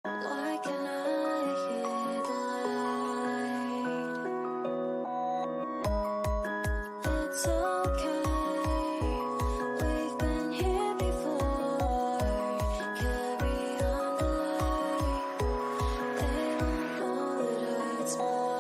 Why can I hear the light? It's okay, we've been here before. Carry on the light, they won't know it hurts more.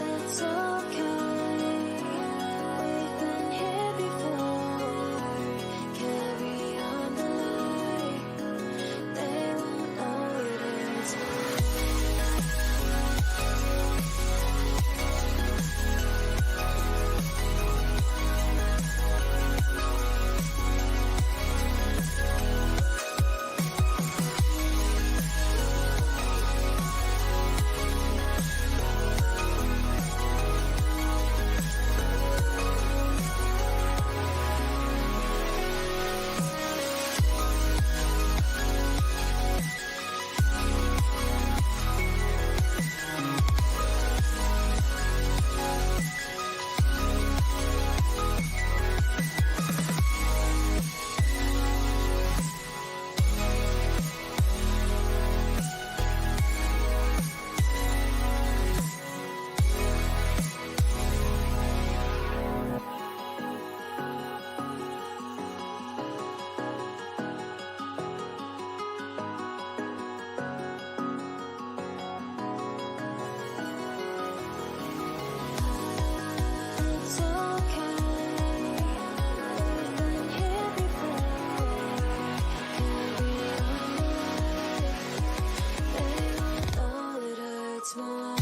It's okay, we've been here before. Carry on the light, they won't know it hurts more. It's okay, we've been here before. Carry on the light, they won't know it hurts more.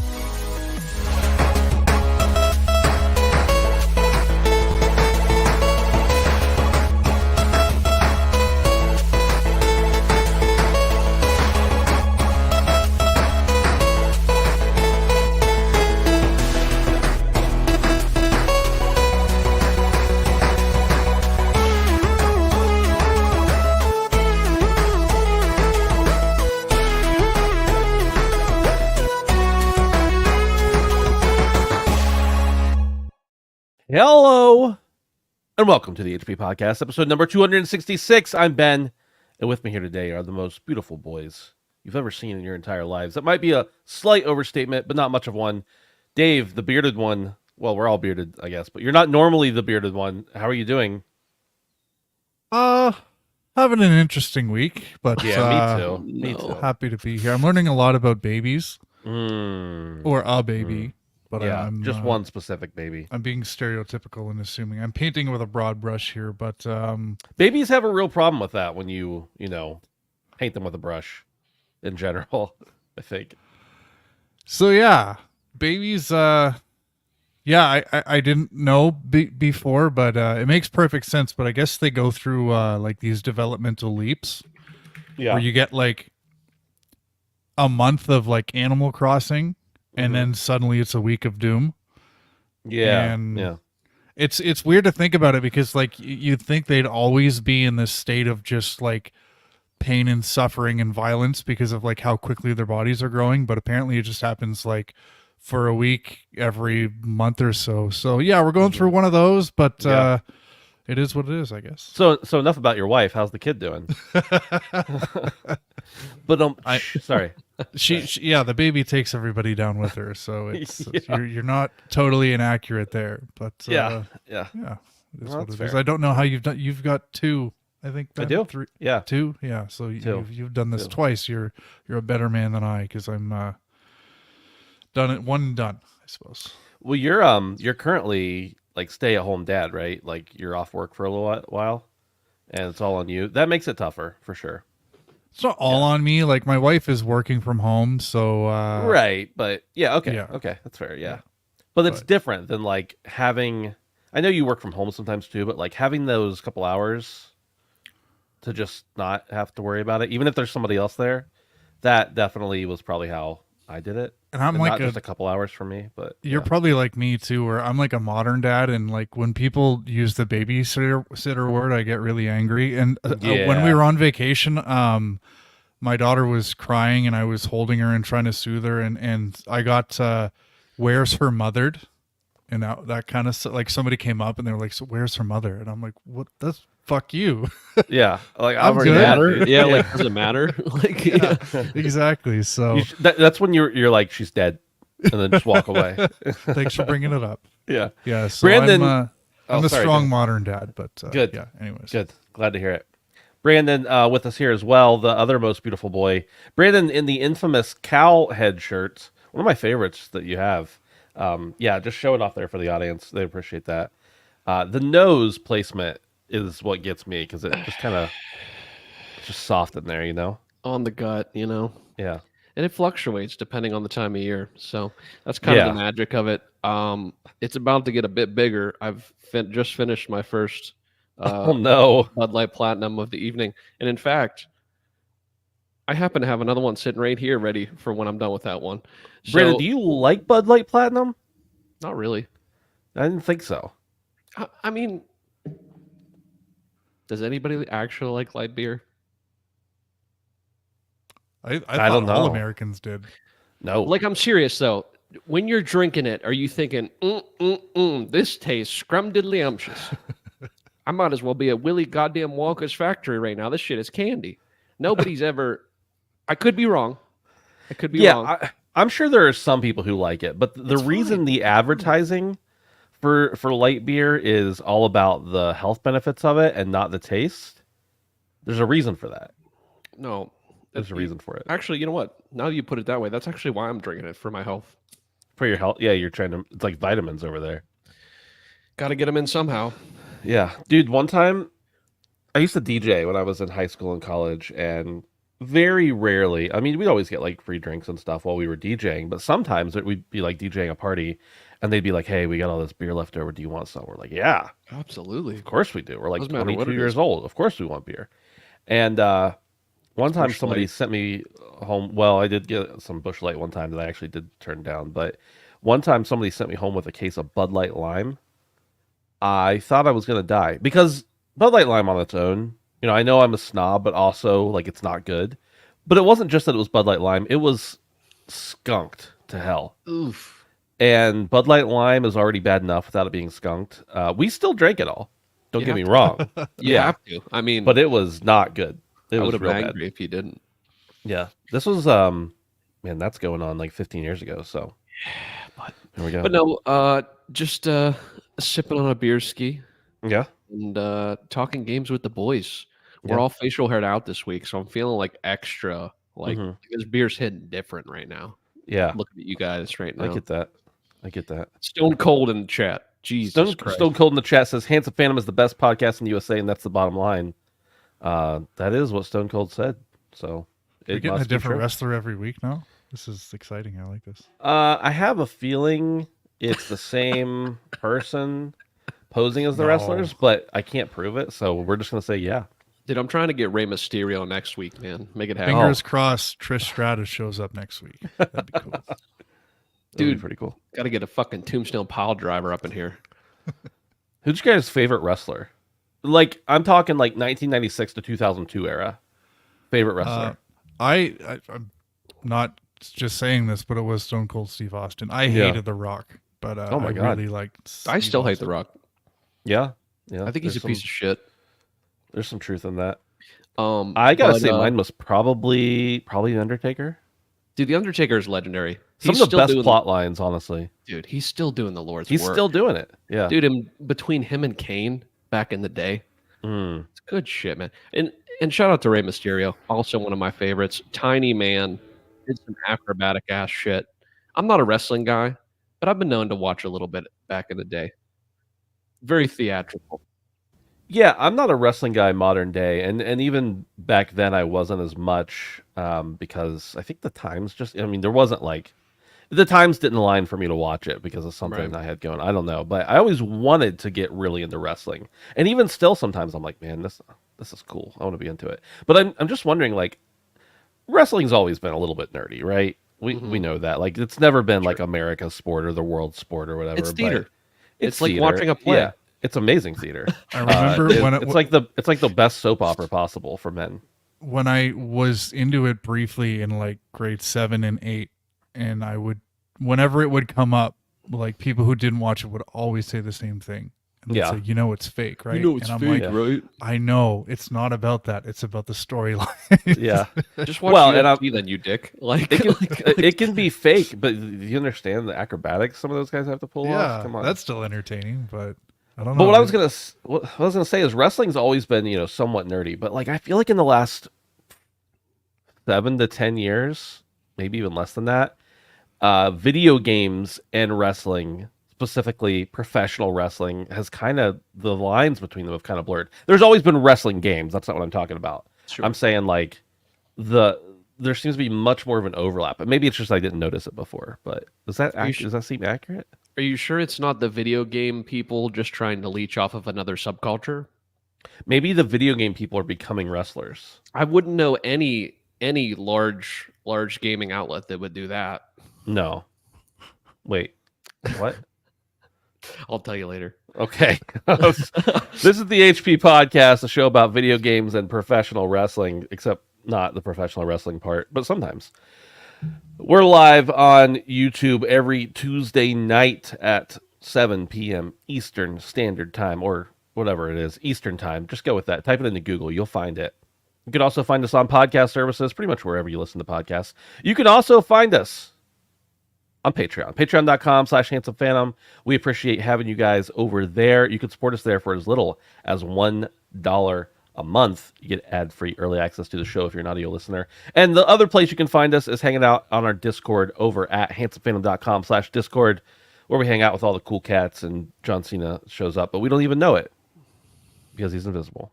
Hello, and welcome to the HP Podcast, episode number 266. I'm Ben, and with me here today are the most beautiful boys you've ever seen in your entire lives. That might be a slight overstatement, but not much of one. Dave, the bearded one. Well, we're all bearded, I guess, but you're not normally the bearded one. How are you doing? Having an interesting week, but Yeah, me too. Me too. happy to be here. I'm learning a lot about babies, Mm, or a baby, but yeah, I'm just one specific baby. I'm being stereotypical and assuming. I'm painting with a broad brush here, but Babies have a real problem with that when you paint them with a brush in general, I think. so yeah, babies. Yeah, I didn't know before, but it makes perfect sense. But I guess they go through like these developmental leaps Yeah. where you get like a month of like Animal Crossing, and then suddenly it's a week of Doom. Yeah. and Yeah. It's weird to think about it because like you'd think they'd always be in this state of just like pain and suffering and violence because of like how quickly their bodies are growing, but apparently it just happens like for a week every month or so. So yeah, we're going through one of those, but Yeah. it is what it is, I guess. So enough about your wife. How's the kid doing? But sorry. She yeah, the baby takes everybody down with her, so it's Yeah. you're not totally inaccurate there, but Yeah. yeah, it is Well, what that's it is. fair. I don't know how you've done. You've got two, I think. I Ben? do. Three, Yeah. two, yeah. So Two. you've done this Two. twice. You're a better man than I, because I'm done it one and done, I suppose. Well, you're currently like stay-at-home dad, right? Like you're off work for a little while, and it's all on you. That makes it tougher for sure. It's not all on me. Like my wife is working from home, so Right, but yeah, okay, yeah. okay, that's fair. Yeah, But it's different than like having. I know you work from home sometimes too, but like having those couple hours to just not have to worry about it, even if there's somebody else there. That definitely was probably how I did it, And I'm and like not just a couple hours for me. But you're yeah. probably like me too, where I'm like a modern dad, and like when people use the babysitter word, I get really angry. And when we Yeah. were on vacation, my daughter was crying, and I was holding her and trying to soothe her, and I got "Where's her mothered?" And that kind of like somebody came up and they were like, "So where's her mother?" And I'm like, "What? That's fuck you." Yeah, like I'm already good. mad, Matter? dude. Yeah, like does it matter? Like, Yeah, exactly. So That's when you're like she's dead, and then just walk away. thanks for bringing it up. Yeah, Yeah, so Brandon. I'm the sorry, strong go modern dad, but Good. Yeah. Anyways, Good. Glad to hear it. Brandon with us here as well, the other most beautiful boy. Brandon in the infamous cow head shirt, one of my favorites that you have. Yeah, just show it off there for the audience. They appreciate that. The nose placement is what gets me because it just kind of just soft in there, you know? on the gut, you know, Yeah. and it fluctuates depending on the time of year. So that's kind of Yeah. the magic of it. It's about to get a bit bigger. I've just finished my first Oh no. Bud Light Platinum of the evening, and in fact, I happen to have another one sitting right here, ready for when I'm done with that one. Brandon, So, do you like Bud Light Platinum? not really. I didn't think so. I mean, does anybody actually like light beer? I I thought don't all know. Americans did. No. Like, I'm serious though. When you're drinking it, are you thinking, this tastes scrumdiddlyumptious? I might as well be at Willy goddamn Wonka's factory right now. This shit is candy. Nobody's ever. I could be wrong. I could be wrong. I'm sure there are some people who like it, but the reason fine. the advertising for light beer is all about the health benefits of it and not the taste. There's a reason for that. No, There's a reason for it. Actually, you know what? Now that you put it that way, that's actually why I'm drinking it, for my health. For your health. Yeah, you're trying to it's like vitamins over there. Got to get them in somehow. Yeah. Dude, one time I used to DJ when I was in high school and college, and very rarely, I mean, we'd always get like free drinks and stuff while we were DJing, but sometimes we'd be like DJing a party and they'd be like, "Hey, we got all this beer left over. Do you want some?" We're like, "Yeah, Absolutely. of course we do." We're like Doesn't matter what 22 it years is. old. Of course we want beer. And one time Busch somebody Light. sent me home. Well, I did get some Busch Light one time that I actually did turn down, but one time somebody sent me home with a case of Bud Light Lime. I thought I was going to die because Bud Light Lime on its own, you know, I know I'm a snob, but also like it's not good. But it wasn't just that it was Bud Light Lime, it was skunked to hell. Oof. And Bud Light Lime is already bad enough without it being skunked. We still drank it all. Don't You get have me wrong. You have to. I mean, But it was not good. It I was would have real been bad. angry if you didn't. Yeah. This was man, that's going on like 15 years ago, so there we go. But no, just sipping on a beer ski Yeah. and talking games with the boys. We're Yeah. all facial haired out this week, so I'm feeling like extra. Like Mhm. this beer's hitting different right now. Yeah. Looking at you guys right I now. get that. I get that. Stone cold in the chat. Jesus Christ. Stone Cold in the chat says Handsome Phantom is the best podcast in the USA, and that's the bottom line. That is what Stone Cold said. So We're it getting a must be different true. wrestler every week now. This is exciting. I like this. I have a feeling it's the same person posing as the No. wrestlers, but I can't prove it. So we're just gonna say yeah. Dude, I'm trying to get Rey Mysterio next week, man. Make it happen. Fingers crossed. Trish Stratus shows up next week. That'd be cool. That'd be Dude. pretty cool. Got to get a fucking Tombstone pile driver up in here. Who's your guys' favorite wrestler? Like I'm talking like 1996 to 2002 era. Favorite wrestler. I'm not just saying this, but it was Stone Cold Steve Austin. I Yeah. hated The Rock, but Oh my I God. really liked. I Steve still hate Austin. The Rock. Yeah. Yeah. I think he's a piece of shit. There's some truth in that. I I gotta say, mine was probably The Undertaker. Dude, The Undertaker is legendary. Some He's of the still best doing plot lines, honestly. Dude, he's still doing the Lord's He's work. still doing it. Yeah. Dude, between him and Kane back in the day, Mm. it's good shit, man. And shout out to Rey Mysterio, also one of my favorites. Tiny man, did some acrobatic ass shit. I'm not a wrestling guy, but I've been known to watch a little bit back in the day. Very theatrical. Yeah, I'm not a wrestling guy modern day, and even back then I wasn't as much because I think the times just. I mean, there wasn't like the times didn't align for me to watch it because of something Right. I had going. I don't know, but I always wanted to get really into wrestling, and even still, sometimes I'm like, man, this is cool. I want to be into it. But I'm just wondering, like, wrestling's always been a little bit nerdy, right? We know that. Like, it's never been like America's sport or the world's sport or whatever. It's but theater. It's like theater. watching a play. Yeah, it's amazing theater. I remember It's like the best soap opera possible for men. when I was into it briefly in like grade 7 and 8, and I would, whenever it would come up, like people who didn't watch it would always say the same thing. And they'd Yeah. say, you know, it's fake, right? You know it's and I'm fake, like, right? I know it's not about that. It's about the storyline. Yeah, Just watch Well, and UFC then, you dick. Like, it can be fake, but do you understand the acrobatics some of those guys have to pull off? Come on, that's still entertaining, but I don't know. But what I was gonna say is wrestling's always been, somewhat nerdy, but like I feel like in the last 7 to 10 years, maybe even less than that, video games and wrestling, specifically professional wrestling, has kind of, the lines between them have kind of blurred. There's always been wrestling games. That's not what I'm talking about. Sure. I'm saying like there seems to be much more of an overlap, but maybe it's just I didn't notice it before. But does that seem accurate? Are you sure it's not the video game people just trying to leech off of another subculture? Maybe the video game people are becoming wrestlers. I wouldn't know any large gaming outlet that would do that. No. Wait. What? I'll tell you later. Okay. This is the HP Podcast, a show about video games and professional wrestling, except not the professional wrestling part, but sometimes. We're live on YouTube every Tuesday night at 7 p.m. Eastern Standard Time, or whatever it is, Eastern Time. Just go with that. Type it into Google. You'll find it. You can also find us on podcast services, pretty much wherever you listen to podcasts. You can also find us on Patreon, patreon.com/handsomephantom. We appreciate having you guys over there. You can support us there for as little as $1 a month. You get ad-free early access to the show if you're an audio listener. And the other place you can find us is hanging out on our Discord over at handsomephantom.com/Discord, where we hang out with all the cool cats, and John Cena shows up, but we don't even know it because he's invisible.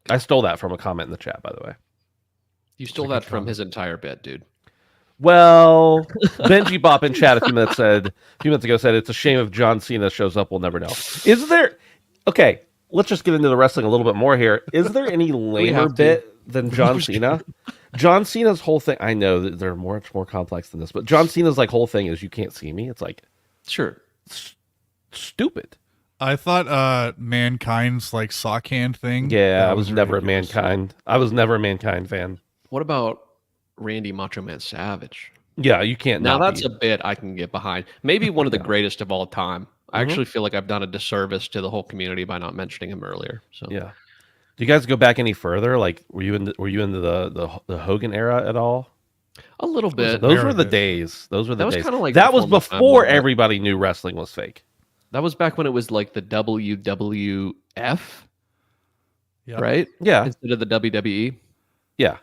I stole that from a comment in the chat, by the way. You stole that from his entire bit, dude. Well, Benji Bop in chat a few minutes ago said it's a shame if John Cena shows up. We'll never know. Is there? Okay, let's just get into the wrestling a little bit more here. Is there any lamer have to. bit than John Cena? John Cena's whole thing. I know that they're much more complex than this, but John Cena's like whole thing is you can't see me. It's like Sure. stupid. I thought Mankind's like sock hand thing. Yeah, that I was never ridiculous. a Mankind. I was never a Mankind fan. What about Randy Macho Man Savage? Yeah, you can't. Now not that's be. a bit I can get behind. Maybe one of the greatest of all time. I actually feel like I've done a disservice to the whole community by not mentioning him earlier. So Yeah. Do you guys go back any further? Like, were you into the Hogan era at all? a little bit. Those were Very the good. days. Those were the That was days. kinda like that was before my time, before wasn't it? everybody knew wrestling was fake. That was back when it was like the WWF, Yeah. right? Yeah, Instead of the WWE, yeah.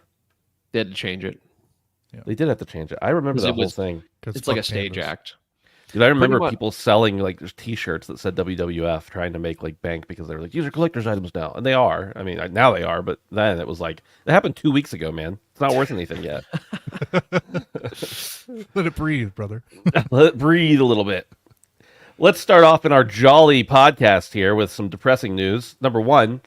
they had to change it. They did have to change it. I remember 'Cause that it whole was- thing. It's like a stage act. Dude, I remember much. people selling like T-shirts that said WWF, trying to make like bank because they were like, these are collector's items now, and they are. I mean, now they are, but then it was like it happened 2 weeks ago, man. It's not worth anything yet. Let it breathe, brother. Let it breathe a little bit. Let's start off in our jolly podcast here with some depressing news. Number one,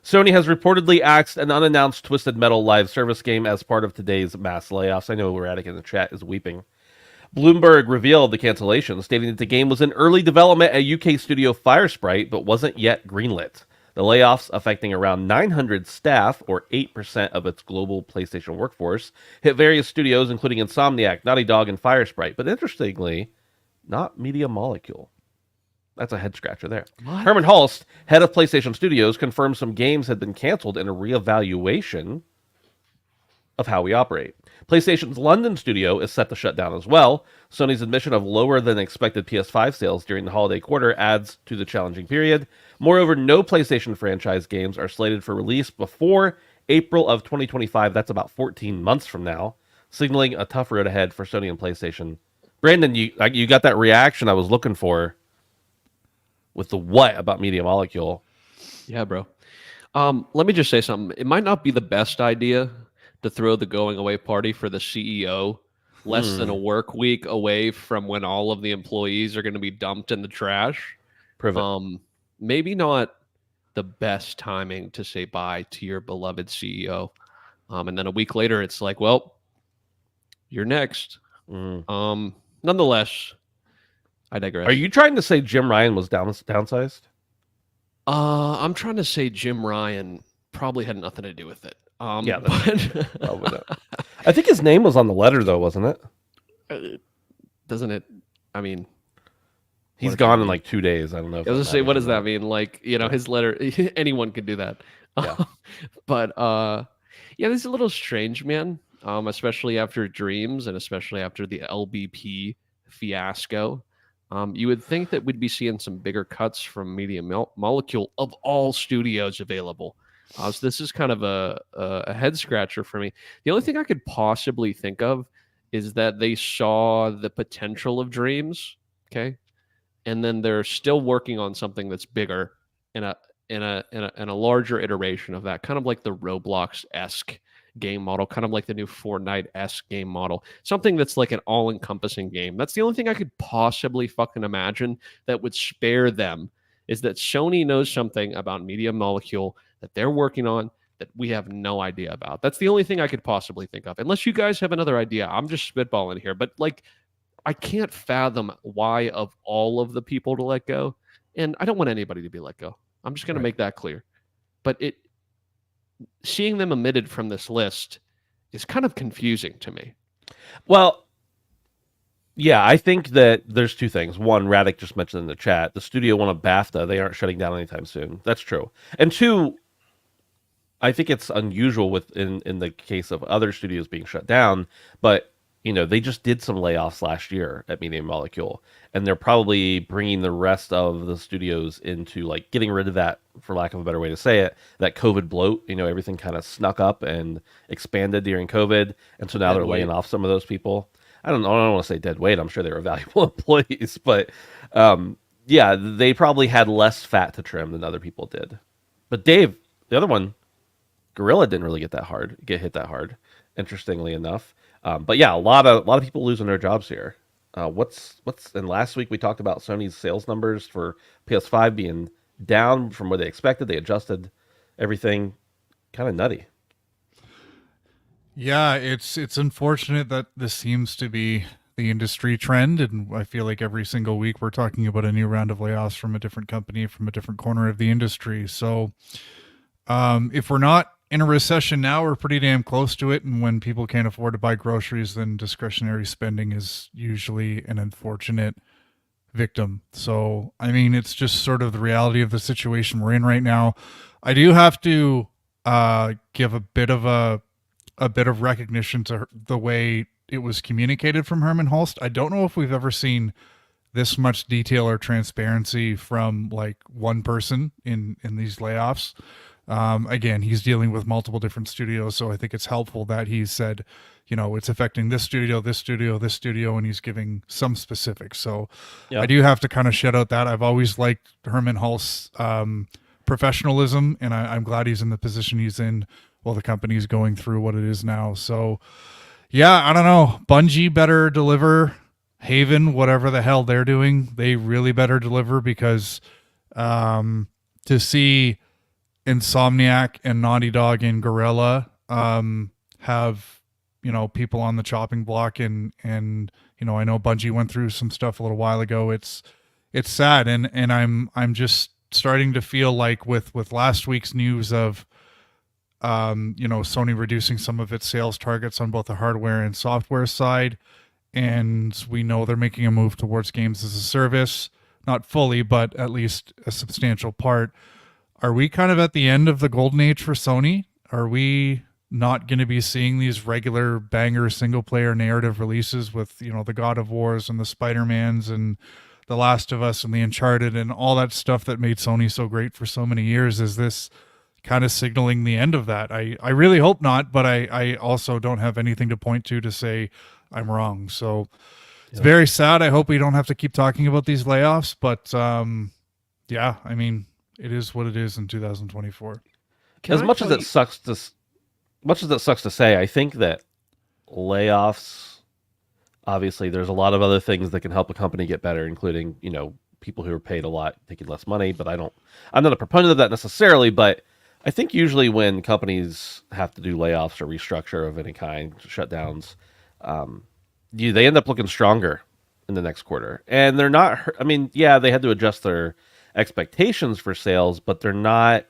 Sony has reportedly axed an unannounced Twisted Metal live service game as part of today's mass layoffs. I know Erratic in the chat is weeping. Bloomberg revealed the cancellation, stating that the game was in early development at UK studio Firesprite, but wasn't yet greenlit. The layoffs, affecting around 900 staff, or 8% of its global PlayStation workforce, hit various studios, including Insomniac, Naughty Dog, and Firesprite. But interestingly, not Media Molecule. That's a head scratcher there. What? Herman Hulst, head of PlayStation Studios, confirmed some games had been canceled in a reevaluation of how we operate. PlayStation's London studio is set to shut down as well. Sony's admission of lower than expected PS5 sales during the holiday quarter adds to the challenging period. Moreover, no PlayStation franchise games are slated for release before April of 2025. That's about 14 months from now, signaling a tough road ahead for Sony and PlayStation. Brandon, you got that reaction I was looking for with the what about Media Molecule. Yeah, bro. Let me just say something. It might not be the best idea to throw the going away party for the CEO less than a work week away from when all of the employees are going to be dumped in the trash. Privet. Maybe not the best timing to say bye to your beloved CEO. And then a week later, it's like, well, you're next. Nonetheless, I digress. Are you trying to say Jim Ryan was downsized? I'm trying to say Jim Ryan probably had nothing to do with it. Yeah, but probably not. I think his name was on the letter, though, wasn't it? Doesn't it? I mean, he's gone in like 2 days. I don't know. I was gonna say, what does that mean? Like, his letter. Anyone could do that. Yeah. But yeah, this is a little strange, man. Especially after Dreams and especially after the LBP fiasco. You would think that we'd be seeing some bigger cuts from Media Molecule of all studios available. So this is kind of a head scratcher for me. The only thing I could possibly think of is that they saw the potential of Dreams, okay, and then they're still working on something that's bigger in a larger iteration of that, kind of like the Roblox-esque game model, kind of like the new Fortnite-esque game model, something that's like an all-encompassing game. That's the only thing I could possibly fucking imagine that would spare them, is that Sony knows something about Media Molecule that they're working on that we have no idea about. That's the only thing I could possibly think of. Unless you guys have another idea, I'm just spitballing here. But like, I can't fathom why of all of the people to let go, and I don't want anybody to be let go. I'm just going to make that clear. But seeing them omitted from this list is kind of confusing to me. Well, yeah, I think that there's two things. One, Radic just mentioned in the chat, the studio won a BAFTA. They aren't shutting down anytime soon. That's true. And two, I think it's unusual in the case of other studios being shut down, but they just did some layoffs last year at Media Molecule, and they're probably bringing the rest of the studios into like getting rid of that, for lack of a better way to say it, that COVID bloat. Everything kind of snuck up and expanded during COVID, and so now they're laying off some of those people. I don't want to say dead weight. I'm sure they were valuable employees, but yeah, they probably had less fat to trim than other people did. But Dave, the other one, Gorilla didn't really get hit that hard, interestingly enough. But yeah, a lot of people losing their jobs here. And last week we talked about Sony's sales numbers for PS5 being down from what they expected. They adjusted everything. Kind of nutty. Yeah, it's unfortunate that this seems to be the industry trend, and I feel like every single week we're talking about a new round of layoffs from a different company, from a different corner of the industry. So if we're not in a recession now, we're pretty damn close to it. And when people can't afford to buy groceries, then discretionary spending is usually an unfortunate victim. So, I mean, it's just sort of the reality of the situation we're in right now. I do have to give a bit of recognition to the way it was communicated from Herman Hulst. I don't know if we've ever seen this much detail or transparency from like one person in these layoffs. Again, he's dealing with multiple different studios, so I think it's helpful that he said, it's affecting this studio, this studio, this studio, and he's giving some specifics. So I do have to kind of shout out that. I've always liked Herman Hulst's professionalism, and I'm glad he's in the position he's in while the company's going through what it is now. So yeah, I don't know. Bungie better deliver. Haven, whatever the hell they're doing, they really better deliver, because to see Insomniac and Naughty Dog and Gorilla have people on the chopping block, and I know Bungie went through some stuff a little while ago. It's sad, and I'm just starting to feel like with last week's news of Sony reducing some of its sales targets on both the hardware and software side, and we know they're making a move towards games as a service, not fully, but at least a substantial part. Are we kind of at the end of the golden age for Sony? Are we not going to be seeing these regular banger single player narrative releases with, the God of Wars and the Spider-Mans and the Last of Us and the Uncharted and all that stuff that made Sony so great for so many years? Is this kind of signaling the end of that? I really hope not, but I also don't have anything to point to say I'm wrong. So it's very sad. I hope we don't have to keep talking about these layoffs, but yeah, I mean, it is what it is in 2024. As much as it sucks to say, I think that layoffs obviously there's a lot of other things that can help a company get better, including, people who are paid a lot taking less money. But I'm not a proponent of that necessarily, but I think usually when companies have to do layoffs or restructure of any kind, shutdowns, they end up looking stronger in the next quarter. And they're not, I mean, yeah, they had to adjust their expectations for sales, but they're not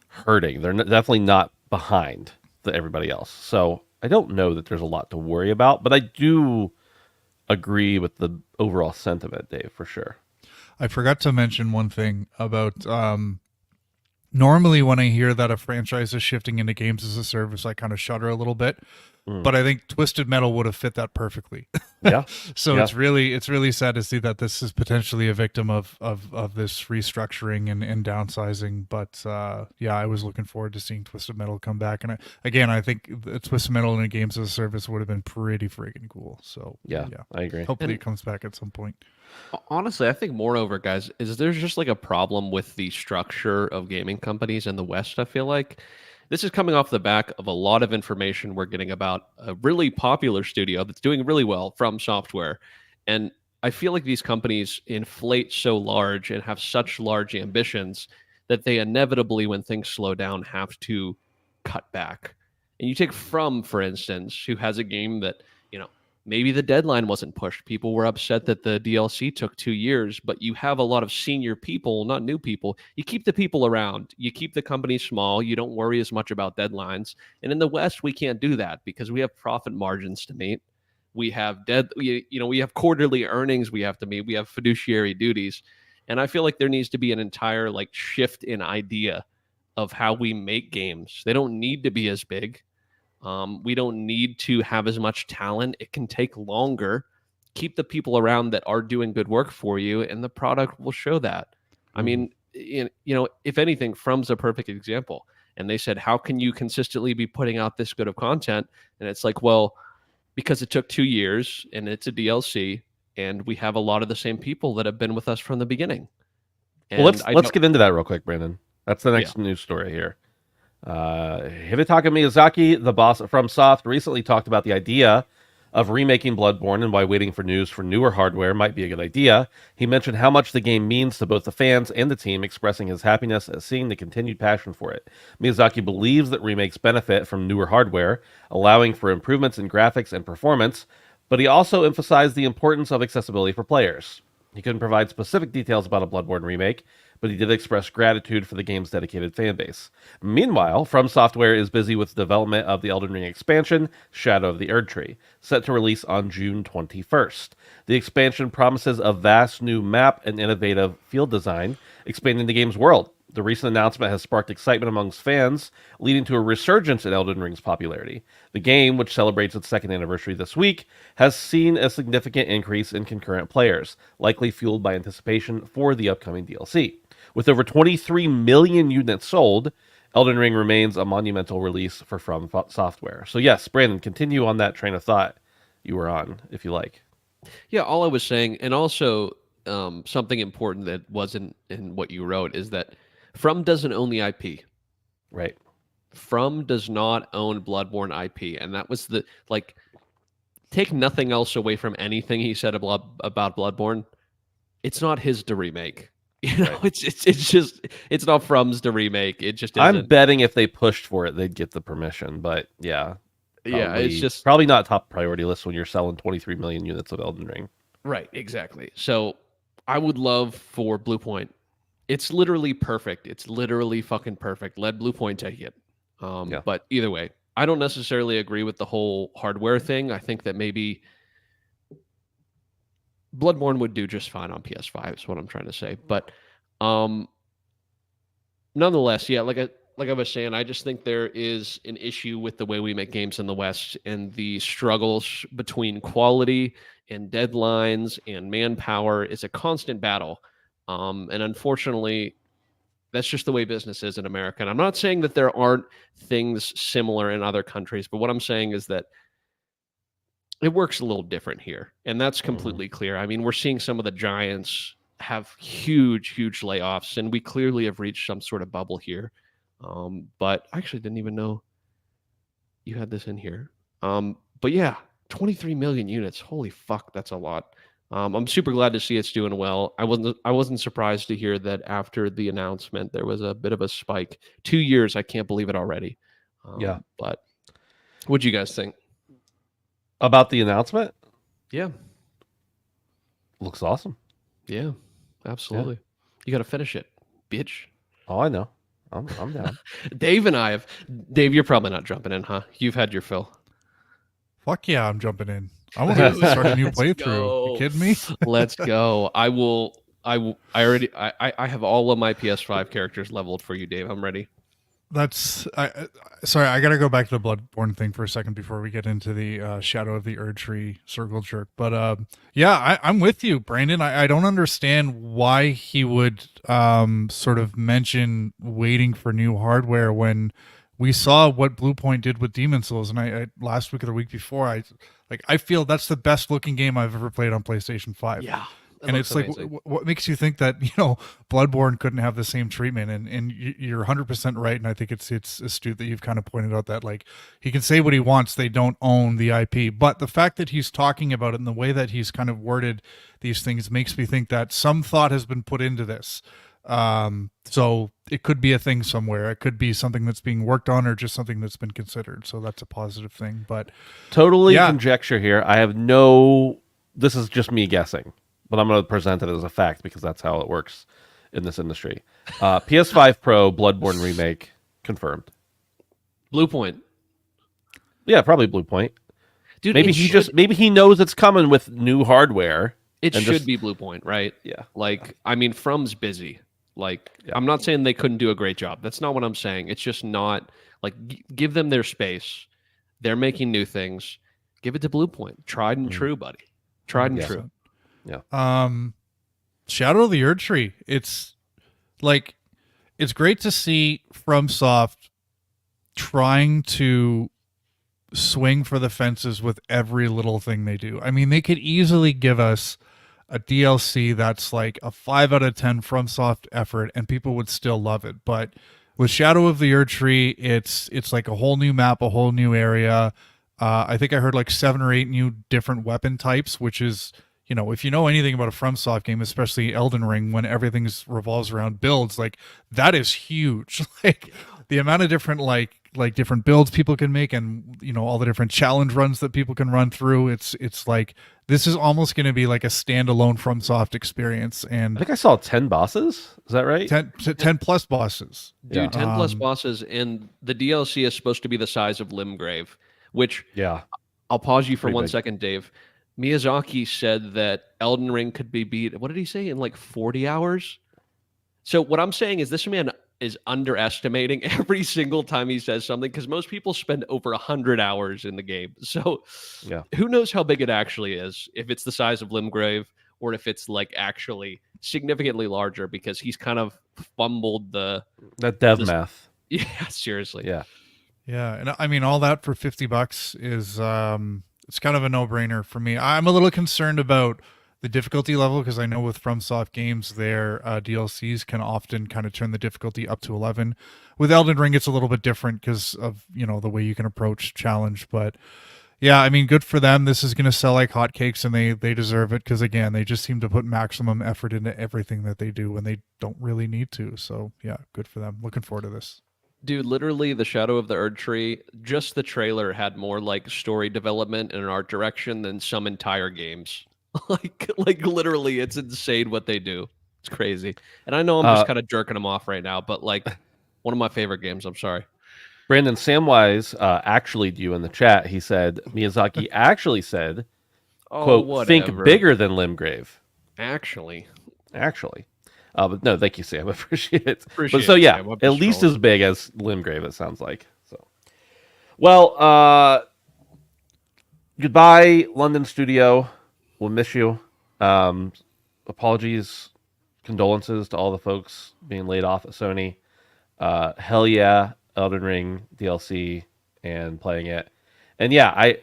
hurting. They're definitely not behind everybody else. So I don't know that there's a lot to worry about, but I do agree with the overall sentiment, Dave, for sure. I forgot to mention one thing about normally when I hear that a franchise is shifting into games as a service, I kind of shudder a little bit. But I think Twisted Metal would have fit that perfectly. Yeah. So Yeah. it's really sad to see that this is potentially a victim of this restructuring and downsizing. But yeah, I was looking forward to seeing Twisted Metal come back. And I think Twisted Metal in a games as a service would have been pretty freaking cool. So Yeah, I agree. hopefully it comes back at some point. Honestly, I think moreover, guys, is there's just like a problem with the structure of gaming companies in the West, I feel like. This is coming off the back of a lot of information we're getting about a really popular studio that's doing really well, From Software. And I feel like these companies inflate so large and have such large ambitions that they inevitably, when things slow down, have to cut back. And you take From, for instance, who has a game that, maybe the deadline wasn't pushed. People were upset that the DLC took 2 years, but you have a lot of senior people, not new people. You keep the people around. You keep the company small. You don't worry as much about deadlines. And in the West, we can't do that because we have profit margins to meet. We have we have quarterly earnings we have to meet. We have fiduciary duties. And I feel like there needs to be an entire shift in idea of how we make games. They don't need to be as big. We don't need to have as much talent. It can take longer. Keep the people around that are doing good work for you, and the product will show that. I mean, if anything, From's a perfect example. And they said, how can you consistently be putting out this good of content? And it's like, well, because it took 2 years and it's a DLC, and we have a lot of the same people that have been with us from the beginning. Well, let's get into that real quick, Brandon. That's the next news story here. Hidetaka Miyazaki, the boss at FromSoft, recently talked about the idea of remaking Bloodborne and why waiting for news for newer hardware might be a good idea. He mentioned how much the game means to both the fans and the team, expressing his happiness at seeing the continued passion for it. Miyazaki believes that remakes benefit from newer hardware, allowing for improvements in graphics and performance, but he also emphasized the importance of accessibility for players. He couldn't provide specific details about a Bloodborne remake, but he did express gratitude for the game's dedicated fan base. Meanwhile, From Software is busy with the development of the Elden Ring expansion, Shadow of the Erdtree, set to release on June 21st. The expansion promises a vast new map and innovative field design, expanding the game's world. The recent announcement has sparked excitement amongst fans, leading to a resurgence in Elden Ring's popularity. The game, which celebrates its second anniversary this week, has seen a significant increase in concurrent players, likely fueled by anticipation for the upcoming DLC. With over 23 million units sold, Elden Ring remains a monumental release for From Software. So yes, Brandon, continue on that train of thought you were on, if you like. Yeah, all I was saying, and also something important that wasn't in what you wrote, is that From doesn't own the IP. Right. From does not own Bloodborne IP, and that was take nothing else away from anything he said about Bloodborne. It's not his to remake. Right. It's not From's to remake. It just isn't. I'm betting if they pushed for it, they'd get the permission. But yeah, it's just probably not top priority list when you're selling 23 million units of Elden Ring. Right, exactly. So I would love for Bluepoint. It's literally perfect. It's literally fucking perfect. Let Bluepoint take it. But either way, I don't necessarily agree with the whole hardware thing. I think that maybe Bloodborne would do just fine on PS5 is what I'm trying to say. But nonetheless, yeah, like I was saying, I just think there is an issue with the way we make games in the West and the struggles between quality and deadlines and manpower is a constant battle. And unfortunately, that's just the way business is in America. And I'm not saying that there aren't things similar in other countries, but what I'm saying is that it works a little different here. And that's completely clear. I mean, we're seeing some of the giants have huge layoffs, and we clearly have reached some sort of bubble here. But I actually didn't even know you had this in here. But yeah, 23 million units. Holy fuck, that's a lot. I'm super glad to see it's doing well. I wasn't surprised to hear that after the announcement there was a bit of a spike. 2 years, I can't believe it already. Yeah. But what'd you guys think? About the announcement, Yeah, looks awesome. yeah, absolutely. You got to finish it, bitch. Oh, I know. I'm down. Dave and I have. Dave, you're probably not jumping in, huh? You've had your fill. Fuck yeah, I'm jumping in. I want to start a new Let's playthrough. go. You kidding me? Let's go. I will. I already. I have all of my PS5 characters leveled for you, Dave. I'm ready. Sorry, I gotta go back to the Bloodborne thing for a second before we get into the Shadow of the Erdtree circle jerk. But yeah, I'm with you, Brandon. I don't understand why he would sort of mention waiting for new hardware when we saw what Bluepoint did with Demon's Souls, and I last week or the week before, I feel that's the best looking game I've ever played on PlayStation 5. Yeah. And it's like, what makes you think that, Bloodborne couldn't have the same treatment? And you're 100% right. And I think it's astute that you've kind of pointed out that, like, he can say what he wants. They don't own the IP. But the fact that he's talking about it and the way that he's kind of worded these things makes me think that some thought has been put into this. So it could be a thing somewhere. It could be something that's being worked on or just something that's been considered. So that's a positive thing. But Totally conjecture here. I have this is just me guessing. But I'm going to present it as a fact because that's how it works in this industry. PS5 Pro Bloodborne remake confirmed. Bluepoint. Yeah, probably Bluepoint. Dude, maybe he knows it's coming with new hardware. It should be Bluepoint, right? Yeah. Like, I mean, From's busy. Like, I'm not saying they couldn't do a great job. That's not what I'm saying. It's just not like give them their space. They're making new things. Give it to Bluepoint. Tried and true, buddy. Tried and true. Yeah. Shadow of the Erdtree. It's great to see FromSoft trying to swing for the fences with every little thing they do. I mean, they could easily give us a DLC that's like a 5 out of 10 FromSoft effort and people would still love it. But with Shadow of the Erdtree, it's like a whole new map, a whole new area. I think I heard like 7 or 8 new different weapon types, which is, if you know anything about a FromSoft game, especially Elden Ring, when everything revolves around builds, like that is huge. Like the amount of different like different builds people can make, and all the different challenge runs that people can run through. It's like this is almost going to be like a standalone FromSoft experience. And I think I saw 10 bosses. Is that right? 10 plus bosses. Dude, 10 plus bosses, and the DLC is supposed to be the size of Limgrave, which I'll pause you for one second, Dave. Miyazaki said that Elden Ring could be beat, what did he say, in like 40 hours? So what I'm saying is this man is underestimating every single time he says something, because most people spend over 100 hours in the game. So who knows how big it actually is, if it's the size of Limgrave or if it's like actually significantly larger, because he's kind of fumbled that dev math. Yeah, seriously. Yeah. Yeah, and I mean all that for $50 is it's kind of a no-brainer for me. I'm a little concerned about the difficulty level because I know with FromSoft games, their DLCs can often kind of turn the difficulty up to 11. With Elden Ring, it's a little bit different because of the way you can approach challenge. But yeah, I mean, good for them. This is going to sell like hotcakes, and they deserve it because again, they just seem to put maximum effort into everything that they do when they don't really need to. So yeah, good for them. Looking forward to this. Dude, literally, the Shadow of the Erdtree, just the trailer had more like story development and an art direction than some entire games. like literally, it's insane what they do. It's crazy. And I know I'm just kind of jerking them off right now, but like one of my favorite games. I'm sorry. Brandon Samwise actually to you in the chat. He said Miyazaki actually said, "quote whatever. Think bigger than Limgrave." Actually. But no, thank you, Sam. I appreciate it. Appreciate but so yeah, Sam. at least as big as Limgrave, it sounds like. So, well, goodbye, London studio. We'll miss you. Apologies, condolences to all the folks being laid off at Sony. Hell yeah, Elden Ring DLC and playing it. And yeah,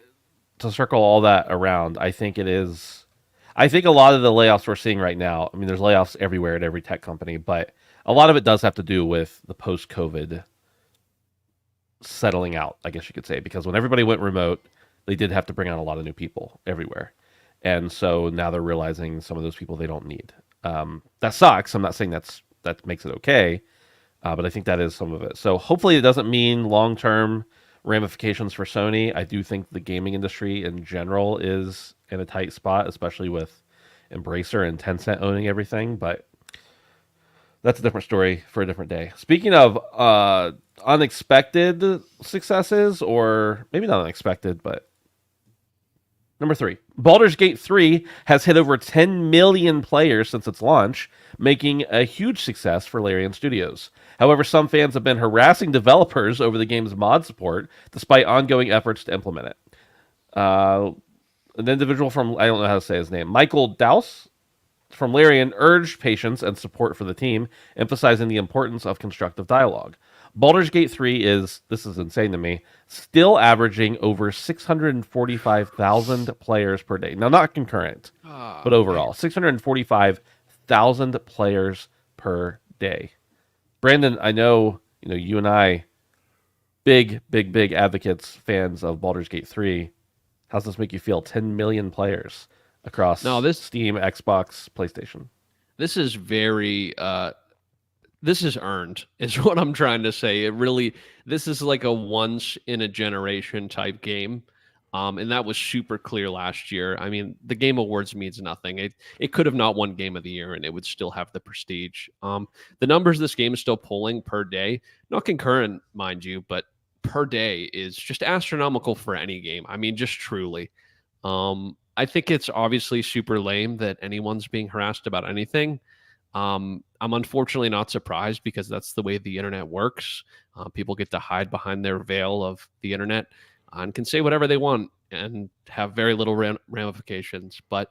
to circle all that around, I think a lot of the layoffs we're seeing right now, I mean, there's layoffs everywhere at every tech company, but a lot of it does have to do with the post-COVID settling out, I guess you could say, because when everybody went remote, they did have to bring on a lot of new people everywhere. And so now they're realizing some of those people they don't need. That sucks. I'm not saying that makes it okay, but I think that is some of it. So hopefully it doesn't mean long-term ramifications for Sony. I do think the gaming industry in general is in a tight spot, especially with Embracer and Tencent owning everything. But that's a different story for a different day. Speaking of unexpected successes, or maybe not unexpected, but number 3, Baldur's Gate 3 has hit over 10 million players since its launch, making a huge success for Larian Studios. However, some fans have been harassing developers over the game's mod support, despite ongoing efforts to implement it. An individual from, I don't know how to say his name, Michael Dowse from Larian urged patience and support for the team, emphasizing the importance of constructive dialogue. Baldur's Gate 3 is, this is insane to me, still averaging over 645,000 players per day. Now, not concurrent, but overall, 645,000 players per day. Brandon, I know, you and I, big advocates, fans of Baldur's Gate 3. How's this make you feel? 10 million players across Steam, Xbox, PlayStation. This is very this is earned, is what I'm trying to say. This is like a once in a generation type game. And that was super clear last year. I mean, the Game Awards means nothing. It could have not won Game of the Year, and it would still have the prestige. The numbers this game is still pulling per day, not concurrent, mind you, but per day is just astronomical for any game. I mean, just truly. I think it's obviously super lame that anyone's being harassed about anything. I'm unfortunately not surprised because that's the way the internet works. People get to hide behind their veil of the internet and can say whatever they want and have very little ramifications. But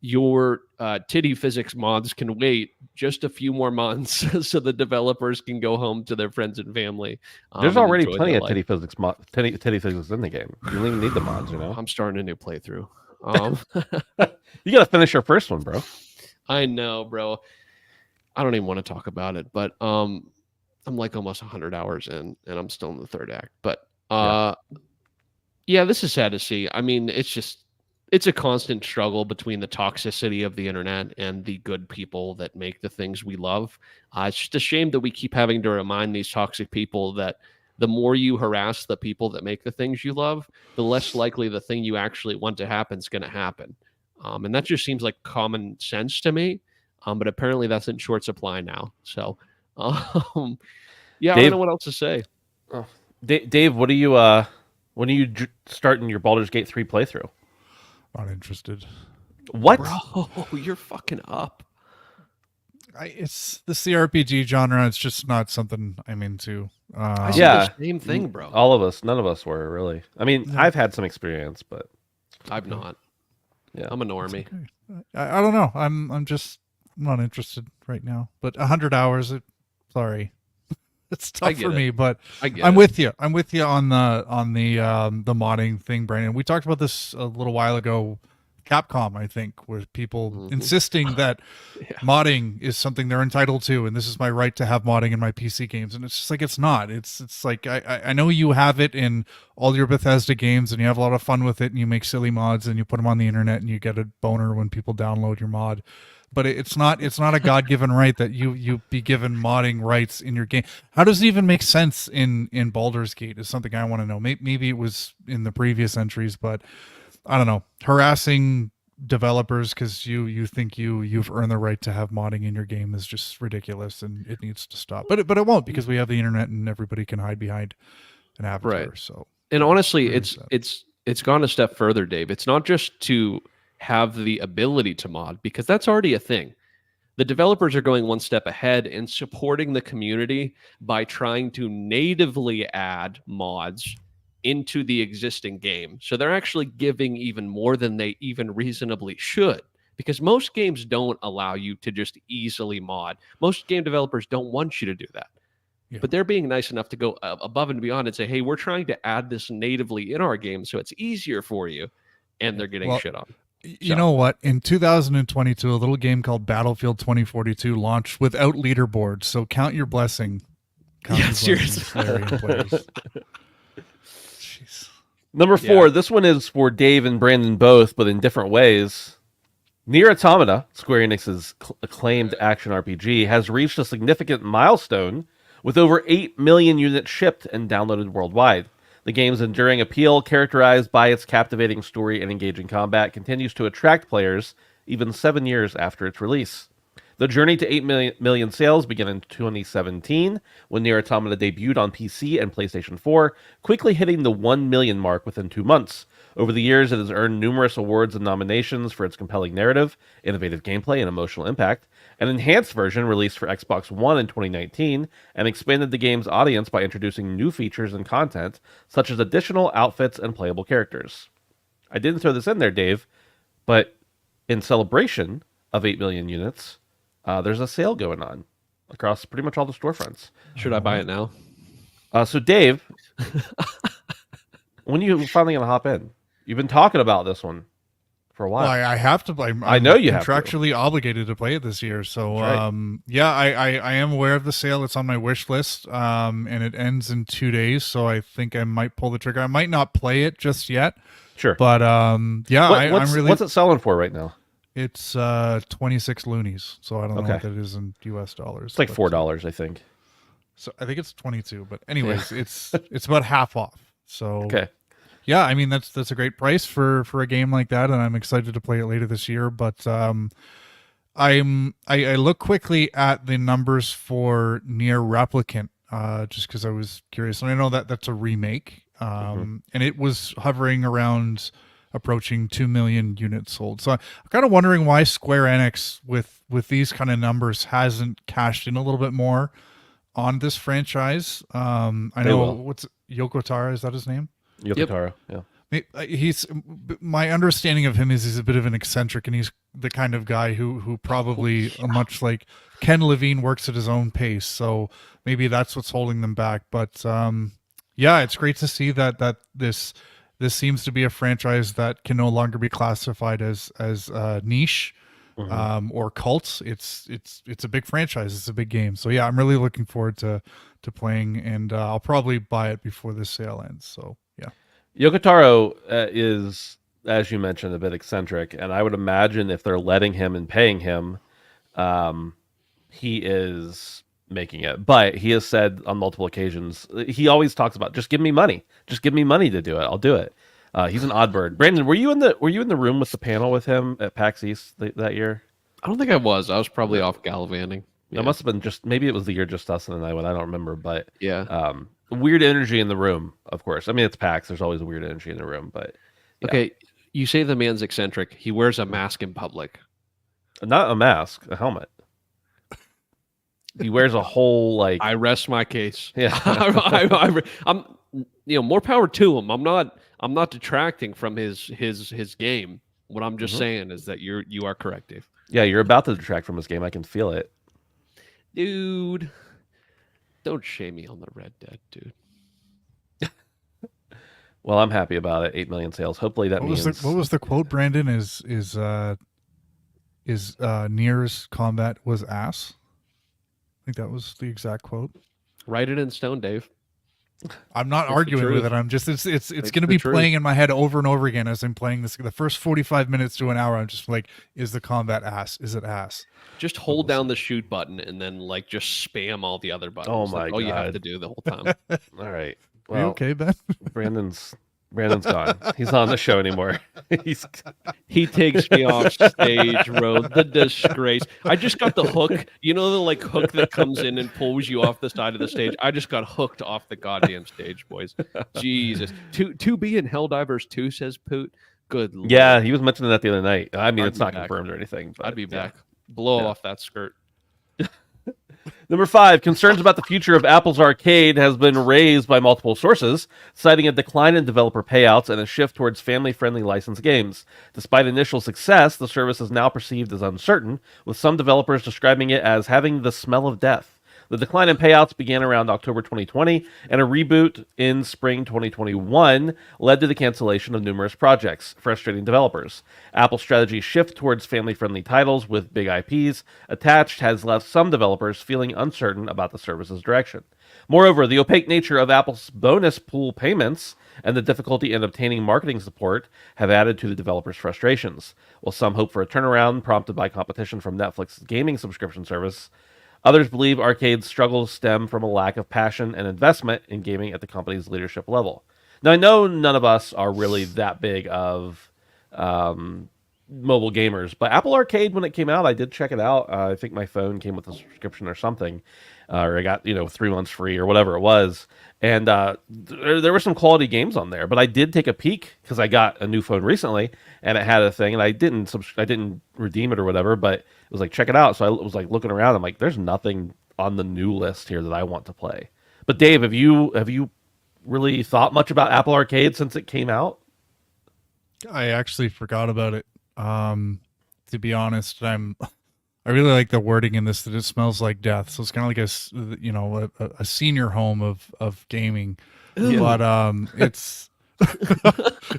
your titty physics mods can wait just a few more months so the developers can go home to their friends and family. There's already plenty of titty physics in the game. You don't even need the mods, I'm starting a new playthrough. You got to finish your first one, bro. I know, bro. I don't even want to talk about it, but I'm like almost 100 hours in, and I'm still in the third act. But yeah, this is sad to see. I mean, it's a constant struggle between the toxicity of the internet and the good people that make the things we love. It's just a shame that we keep having to remind these toxic people that the more you harass the people that make the things you love, the less likely the thing you actually want to happen is going to happen. And that just seems like common sense to me. But apparently that's in short supply now. So, yeah, Dave, I don't know what else to say. Dave, when are you starting your Baldur's Gate 3 playthrough? Not interested. What? Bro, you're fucking up. It's the CRPG genre. It's just not something I'm into. I said the same thing, bro. All of us, none of us were really. I mean, I've had some experience, but I've not. Yeah, I'm a normie. Okay. I don't know. I'm just not interested right now. But 100 hours. Sorry, it's tough for me. But I'm with you. I'm with you on the modding thing, Brandon. We talked about this a little while ago. Capcom, I think, were people insisting that modding is something they're entitled to, and this is my right to have modding in my PC games. And it's just like, it's not. It's like, I know you have it in all your Bethesda games, and you have a lot of fun with it, and you make silly mods, and you put them on the internet, and you get a boner when people download your mod. But it's not a God-given right that you be given modding rights in your game. How does it even make sense in Baldur's Gate is something I want to know. Maybe it was in the previous entries, but I don't know, harassing developers because you think you've earned the right to have modding in your game is just ridiculous, and it needs to stop. But it won't, because we have the internet and everybody can hide behind an avatar. Right. So, and honestly, it's gone a step further, Dave. It's not just to have the ability to mod, because that's already a thing. The developers are going one step ahead and supporting the community by trying to natively add mods into the existing game. So they're actually giving even more than they even reasonably should, because most games don't allow you to just easily mod. Most game developers don't want you to do that. Yeah. But they're being nice enough to go above and beyond and say, hey, we're trying to add this natively in our game so it's easier for you. And they're getting shit on. You know what? In 2022, a little game called Battlefield 2042 launched without leaderboards. So count your blessing. Seriously. Jeez. Number 4, this one is for Dave and Brandon both, but in different ways. Nier Automata, Square Enix's acclaimed action RPG, has reached a significant milestone with over 8 million units shipped and downloaded worldwide. The game's enduring appeal, characterized by its captivating story and engaging combat, continues to attract players even 7 years after its release. The journey to 8 million sales began in 2017 when Nier Automata debuted on PC and PlayStation 4, quickly hitting the 1 million mark within 2 months. Over the years, it has earned numerous awards and nominations for its compelling narrative, innovative gameplay, and emotional impact. An enhanced version released for Xbox One in 2019 and expanded the game's audience by introducing new features and content, such as additional outfits and playable characters. I didn't throw this in there, Dave, but in celebration of 8 million units, there's a sale going on across pretty much all the storefronts. Should I buy it now? So, Dave, when are you finally going to hop in? You've been talking about this one for a while. Well, I have to play. I know you have to. Contractually obligated to play it this year. So, right. Yeah, I am aware of the sale. It's on my wish list, and it ends in 2 days. So I think I might pull the trigger. I might not play it just yet. Sure. But yeah, I'm really. What's it selling for right now? It's 26 loonies. So I don't know what that is in US dollars. It's like $4, I think. So I think it's 22. But anyways, it's about half off. So okay. Yeah, I mean that's a great price for a game like that, and I'm excited to play it later this year. But I look quickly at the numbers for Nier Replicant, just because I was curious, and I know that that's a remake, and it was hovering around approaching 2 million units sold. So I'm kind of wondering why Square Enix with these kind of numbers hasn't cashed in a little bit more on this franchise. I know what's Yoko Taro, is that his name? Yoko Taro, yeah. He's my understanding of him is he's a bit of an eccentric, and he's the kind of guy who probably much like Ken Levine works at his own pace. So maybe that's what's holding them back. But yeah, it's great to see that this seems to be a franchise that can no longer be classified as niche or cult. It's a big franchise. It's a big game. So yeah, I'm really looking forward to playing, and I'll probably buy it before this sale ends. So yeah. Yoko Taro is, as you mentioned, a bit eccentric, and I would imagine if they're letting him and paying him, he is making it. But he has said on multiple occasions, he always talks about, just give me money. Just give me money to do it. I'll do it. He's an odd bird. Brandon, were you in the room with the panel with him at PAX East that year? I don't think I was. I was probably off gallivanting. Yeah. It must have been maybe it was the year just us and I went. I don't remember, but yeah. Weird energy in the room, of course. I mean, it's PAX. There's always a weird energy in the room, but yeah. Okay, you say the man's eccentric. He wears a mask in public. Not a mask, a helmet. He wears a whole like. I rest my case. Yeah, I'm more power to him. I'm not detracting from his game. What I'm just saying is that you are correct, Dave. Yeah, you're about to detract from his game. I can feel it, dude. Don't shame me on the Red Dead, dude. Well, I'm happy about it. 8 million sales. Hopefully that means. What was the quote, Brandon? Is Nier's combat was ass? I think that was the exact quote. Write it in stone, Dave. I'm not arguing with it. I'm just it's going to be playing in my head over and over again as I'm playing this. The first 45 minutes to an hour, I'm just like, is the combat ass? Is it ass? Just hold down the shoot button and then like just spam all the other buttons. Oh my god! You have to do the whole time. All right. Well, are you okay, Ben? Brandon's gone. He's not on the show anymore. He takes me off stage, Road. The disgrace. I just got the hook. You know the like hook that comes in and pulls you off the side of the stage? I just got hooked off the goddamn stage, boys. Jesus. 2B in Helldivers 2, says Poot. Good Lord. Yeah, he was mentioning that the other night. I mean, it's not back. confirmed or anything. But, I'd be back. Blow off that skirt. Number 5, concerns about the future of Apple's arcade has been raised by multiple sources, citing a decline in developer payouts and a shift towards family-friendly licensed games. Despite initial success, the service is now perceived as uncertain, with some developers describing it as having the smell of death. The decline in payouts began around October 2020, and a reboot in spring 2021 led to the cancellation of numerous projects, frustrating developers. Apple's strategy shift towards family-friendly titles with big IPs attached has left some developers feeling uncertain about the service's direction. Moreover, the opaque nature of Apple's bonus pool payments and the difficulty in obtaining marketing support have added to the developers' frustrations. While some hope for a turnaround prompted by competition from Netflix's gaming subscription service, others believe Arcade's struggles stem from a lack of passion and investment in gaming at the company's leadership level. Now, I know none of us are really that big of mobile gamers, but Apple Arcade, when it came out, I did check it out. I think my phone came with a subscription or something, or I got 3 months free or whatever it was. And there were some quality games on there, but I did take a peek because I got a new phone recently and it had a thing, and I didn't redeem it or whatever, but it was like, check it out. So I was like looking around. I'm like, there's nothing on the new list here that I want to play. But Dave, have you really thought much about Apple Arcade since it came out? I actually forgot about it. To be honest, I really like the wording in this, that it smells like death. So it's kind of like a senior home of gaming. Ew. But it's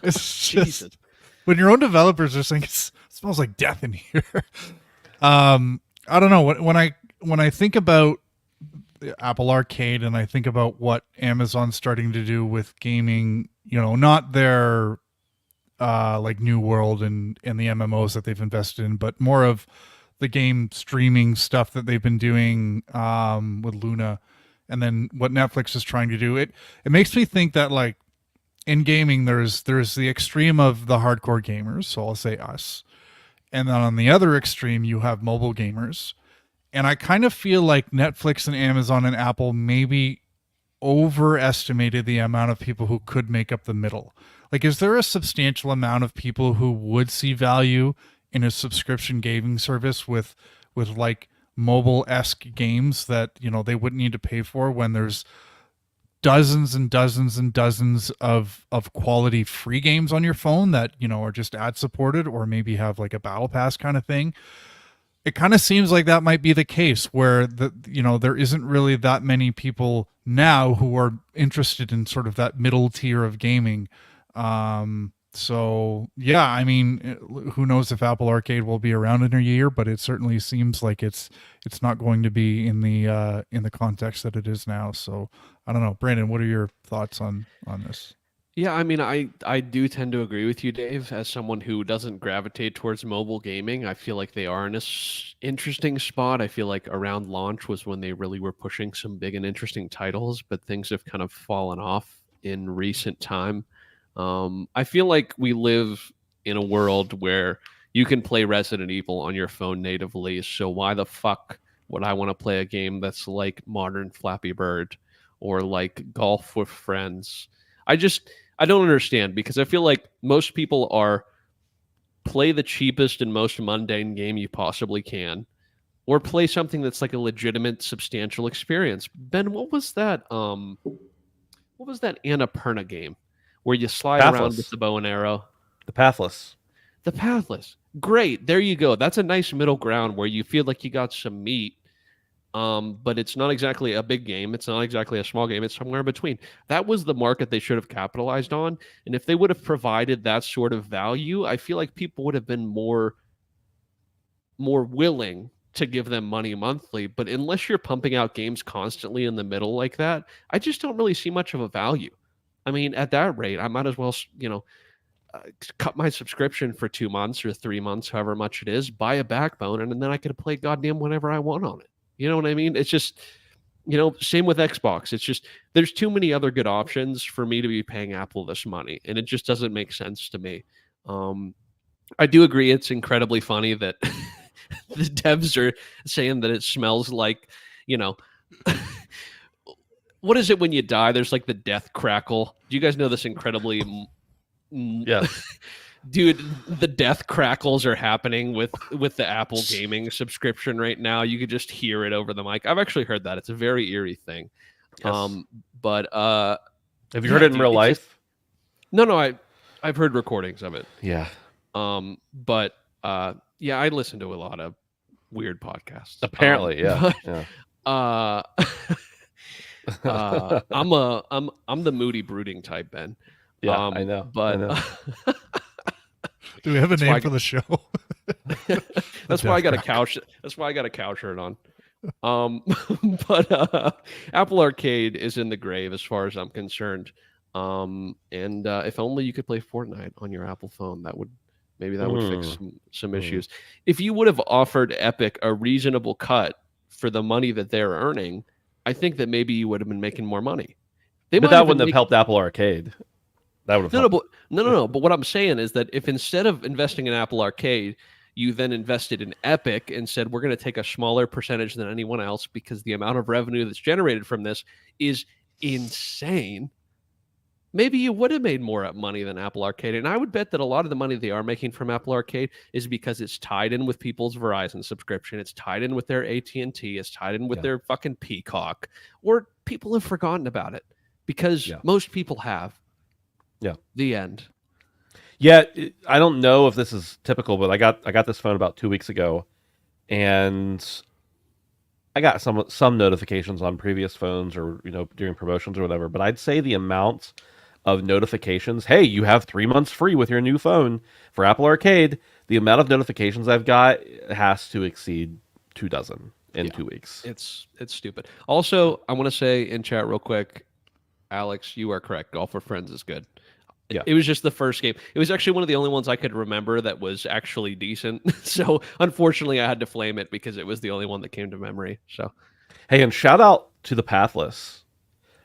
it's Jesus. just when your own developers are saying it smells like death in here. I don't know, when I think about Apple Arcade and I think about what Amazon's starting to do with gaming, not their like New World and the MMOs that they've invested in, but more of the game streaming stuff that they've been doing with Luna, and then what Netflix is trying to do. It makes me think that, like, in gaming there's the extreme of the hardcore gamers, so I'll say us, and then on the other extreme you have mobile gamers. And I kind of feel like Netflix and Amazon and Apple maybe overestimated the amount of people who could make up the middle. Like, is there a substantial amount of people who would see value in a subscription gaming service with like mobile-esque games that, they wouldn't need to pay for, when there's dozens and dozens and dozens of quality free games on your phone that, are just ad supported, or maybe have like a battle pass kind of thing? It kind of seems like that might be the case, where there isn't really that many people now who are interested in sort of that middle tier of gaming. So yeah, I mean, who knows if Apple Arcade will be around in a year, but it certainly seems like it's not going to be in the context that it is now. So I don't know, Brandon, what are your thoughts on this? Yeah, I mean, I do tend to agree with you, Dave. As someone who doesn't gravitate towards mobile gaming, I feel like they are in a interesting spot. I feel like around launch was when they really were pushing some big and interesting titles, but things have kind of fallen off in recent time. I feel like we live in a world where you can play Resident Evil on your phone natively, so why the fuck would I want to play a game that's like Modern Flappy Bird or like Golf with Friends? I don't understand, because I feel like most people are play the cheapest and most mundane game you possibly can, or play something that's like a legitimate, substantial experience. Ben, what was that Annapurna game where you slide around Pathless. with the bow and arrow? The Pathless. The Pathless. Great. There you go. That's a nice middle ground where you feel like you got some meat. But it's not exactly a big game. It's not exactly a small game. It's somewhere in between. That was the market they should have capitalized on. And if they would have provided that sort of value, I feel like people would have been more willing to give them money monthly. But unless you're pumping out games constantly in the middle like that, I just don't really see much of a value. I mean, at that rate, I might as well, cut my subscription for 2 months or 3 months, however much it is, buy a backbone, and then I could play goddamn whenever I want on it. You know what I mean? It's just, same with Xbox. It's just, there's too many other good options for me to be paying Apple this money, and it just doesn't make sense to me. I do agree it's incredibly funny that the devs are saying that it smells like, what is it when you die? There's like the death crackle. Do you guys know this incredibly... Yeah. Dude, the death crackles are happening with the Apple gaming subscription right now. You could just hear it over the mic. I've actually heard that. It's a very eerie thing. Yes. But Have you heard it in real life? No, I've heard recordings of it. Yeah. But I listen to a lot of weird podcasts. Apparently, yeah. But, Yeah. Uh, I'm the Moody Brooding type, Ben. Yeah, I know. I But know. Do we have a That's why name for the show? The that's why I Death got a Crack. couch. That's why I got a couch shirt on. Um, but Apple Arcade is in the grave as far as I'm concerned. And if only you could play Fortnite on your Apple phone, that would fix some issues. If you would have offered Epic a reasonable cut for the money that they're earning, I think that maybe you would have been making more money. They But might that have been wouldn't have making helped Apple Arcade. That would have no, helped. no. But what I'm saying is that if instead of investing in Apple Arcade, you then invested in Epic and said we're going to take a smaller percentage than anyone else because the amount of revenue that's generated from this is insane. Maybe you would have made more money than Apple Arcade. And I would bet that a lot of the money they are making from Apple Arcade is because it's tied in with people's Verizon subscription. It's tied in with their AT&T. It's tied in with Yeah. their fucking Peacock. Or people have forgotten about it because Yeah. most people have. Yeah. The end. Yeah, I don't know if this is typical, but I got this phone about 2 weeks ago, and I got some notifications on previous phones or during promotions or whatever. But I'd say the amount of notifications, hey, you have 3 months free with your new phone for Apple Arcade. The amount of notifications I've got has to exceed 24 in 2 weeks. It's stupid. Also, I want to say in chat real quick, Alex, you are correct. Golf with Friends is good. Yeah. It was just the first game. It was actually one of the only ones I could remember that was actually decent. So unfortunately, I had to flame it because it was the only one that came to memory. So, Hey, and shout out to the Pathless.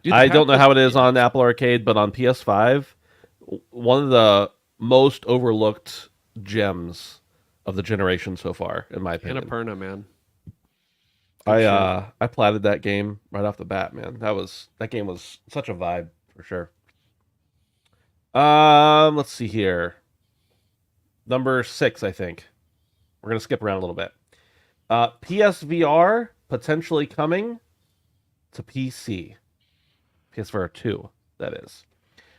Dude, the I don't know Pathless- how it is on Apple Arcade, but on PS5, one of the most overlooked gems of the generation so far, in my opinion. Annapurna, man. I platted that game right off the bat, man. That game was such a vibe for sure. Let's see here. Number 6, I think. We're gonna skip around a little bit. PSVR potentially coming to PC. PSVR 2, that is.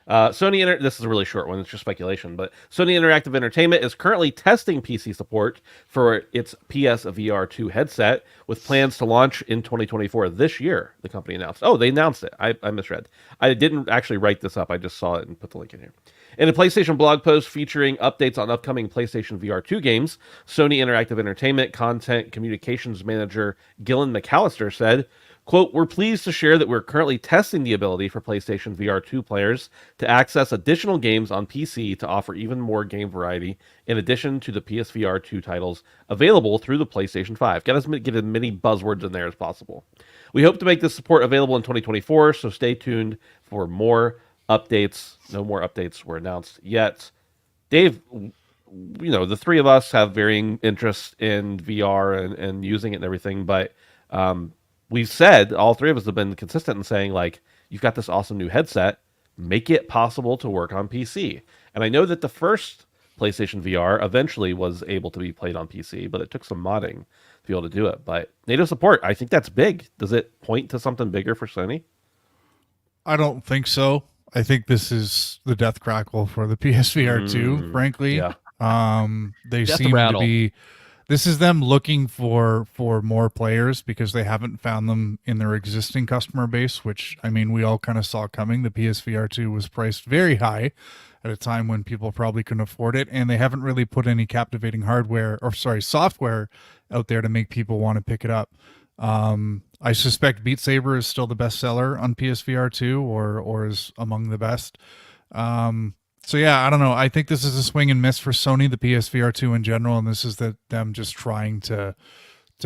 This is a really short one, it's just speculation, but Sony Interactive Entertainment is currently testing PC support for its PSVR 2 headset with plans to launch in 2024 this year, the company announced. Oh, they announced it. I misread. I didn't actually write this up. I just saw it and put the link in here. In a PlayStation blog post featuring updates on upcoming PlayStation VR 2 games, Sony Interactive Entertainment Content Communications Manager Gillen McAllister said, quote, "We're pleased to share that we're currently testing the ability for PlayStation VR 2 players to access additional games on PC to offer even more game variety in addition to the PSVR 2 titles available through the PlayStation 5. Get as many buzzwords in there as possible. We hope to make this support available in 2024, so stay tuned for more updates." No more updates were announced yet. Dave, the three of us have varying interests in VR and using it and everything, but we've said, all three of us have been consistent in saying, like, you've got this awesome new headset, make it possible to work on PC. And I know that the first PlayStation VR eventually was able to be played on PC, but it took some modding to be able to do it. But native support, I think that's big. Does it point to something bigger for Sony? I don't think so. I think this is the death crackle for the PSVR 2, frankly. Yeah. They Death seem rattle. to be. This is them looking for more players because they haven't found them in their existing customer base, which, I mean, we all kind of saw coming. The PSVR 2 was priced very high at a time when people probably couldn't afford it, and they haven't really put any captivating software out there to make people want to pick it up. I suspect Beat Saber is still the best seller on PSVR 2 or is among the best. So yeah, I don't know. I think this is a swing and miss for Sony, the PSVR 2 in general, and this is them just trying to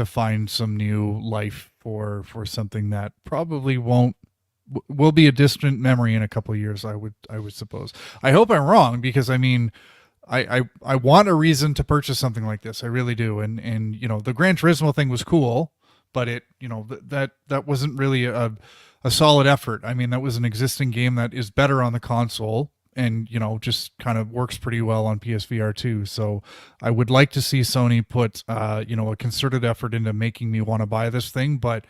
find some new life for something that probably will be a distant memory in a couple of years. I would suppose. I hope I'm wrong because I mean, I want a reason to purchase something like this. I really do. And the Gran Turismo thing was cool, but it that wasn't really a solid effort. I mean, that was an existing game that is better on the console and just kind of works pretty well on PSVR 2. So I would like to see Sony put a concerted effort into making me want to buy this thing, but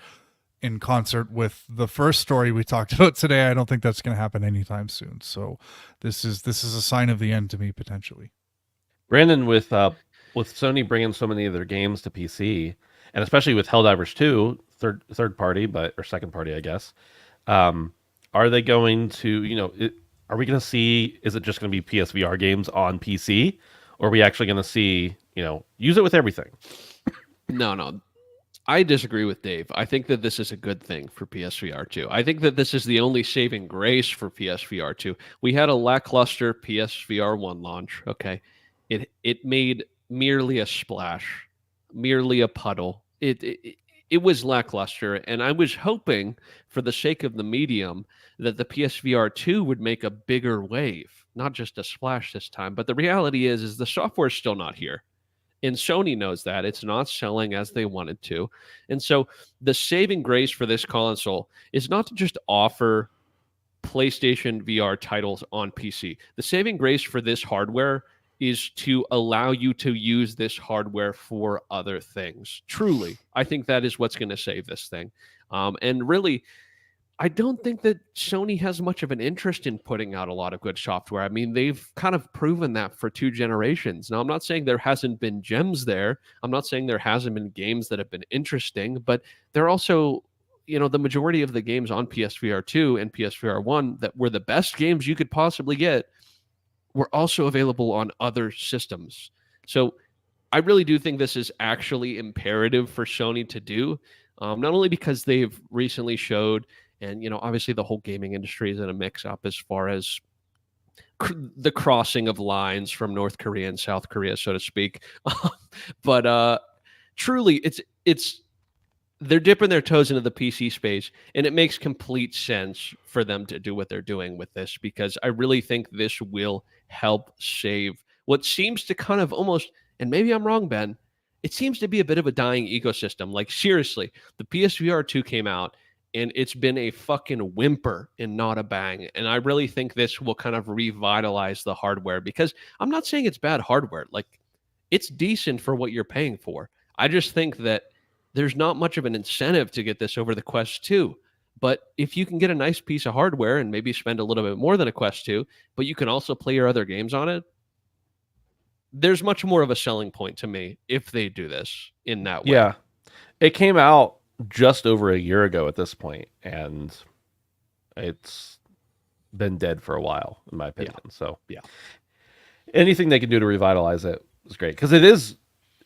in concert with the first story we talked about today, I don't think that's going to happen anytime soon. So this is a sign of the end to me, potentially. Brandon, with Sony bringing so many of their games to PC, and especially with Helldivers 2, third party, or second party, I guess. Are they going to, are we going to see? Is it just going to be PSVR games on PC, or are we actually going to see, use it with everything? No. I disagree with Dave. I think that this is a good thing for PSVR 2. I think that this is the only saving grace for PSVR 2. We had a lackluster PSVR 1 launch, okay? It made merely a splash, merely a puddle. It was lackluster, and I was hoping, for the sake of the medium, that the PSVR 2 would make a bigger wave, not just a splash this time. But the reality is the software's still not here. And Sony knows that it's not selling as they wanted to. And so the saving grace for this console is not to just offer PlayStation VR titles on PC. The saving grace for this hardware is to allow you to use this hardware for other things. Truly, I think that is what's going to save this thing. And really, I don't think that Sony has much of an interest in putting out a lot of good software. I mean, they've kind of proven that for 2 generations. Now, I'm not saying there hasn't been gems there. I'm not saying there hasn't been games that have been interesting, but they're also, the majority of the games on PSVR 2 and PSVR 1 that were the best games you could possibly get were also available on other systems. So I really do think this is actually imperative for Sony to do, not only because they've recently showed, and, obviously the whole gaming industry is in a mix-up as far as the crossing of lines from North Korea and South Korea, so to speak. But truly, it's they're dipping their toes into the PC space, and it makes complete sense for them to do what they're doing with this, because I really think this will help save what seems to kind of almost, and maybe I'm wrong, Ben, it seems to be a bit of a dying ecosystem. Like, seriously, the PSVR 2 came out, and it's been a fucking whimper and not a bang. And I really think this will kind of revitalize the hardware, because I'm not saying it's bad hardware. Like, it's decent for what you're paying for. I just think that there's not much of an incentive to get this over the Quest 2. But if you can get a nice piece of hardware and maybe spend a little bit more than a Quest 2, but you can also play your other games on it, there's much more of a selling point to me if they do this in that way. Yeah. It came out just over a year ago at this point, and it's been dead for a while, in my opinion. So anything they can do to revitalize it is great, because it is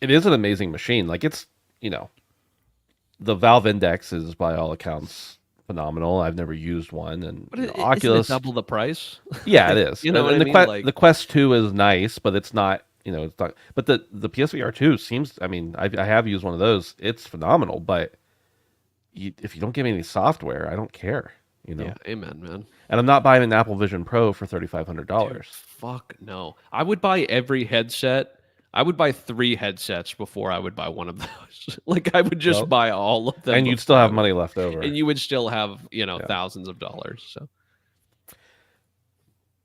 an amazing machine. Like, it's, the Valve Index is, by all accounts, phenomenal. I've never used one, and Oculus, isn't it double the price. Yeah, it is. You know what I mean? The Quest 2 is nice, but it's not. It's not. But the PSVR 2 seems. I mean, I have used one of those. It's phenomenal, but if you don't give me any software, I don't care. Yeah, amen, man. And I'm not buying an Apple Vision Pro for $3,500. Fuck no. I would buy every headset. I would buy 3 headsets before I would buy one of those. Like, I would just buy all of them, and you'd still have money left over, and you would still have thousands of dollars. So.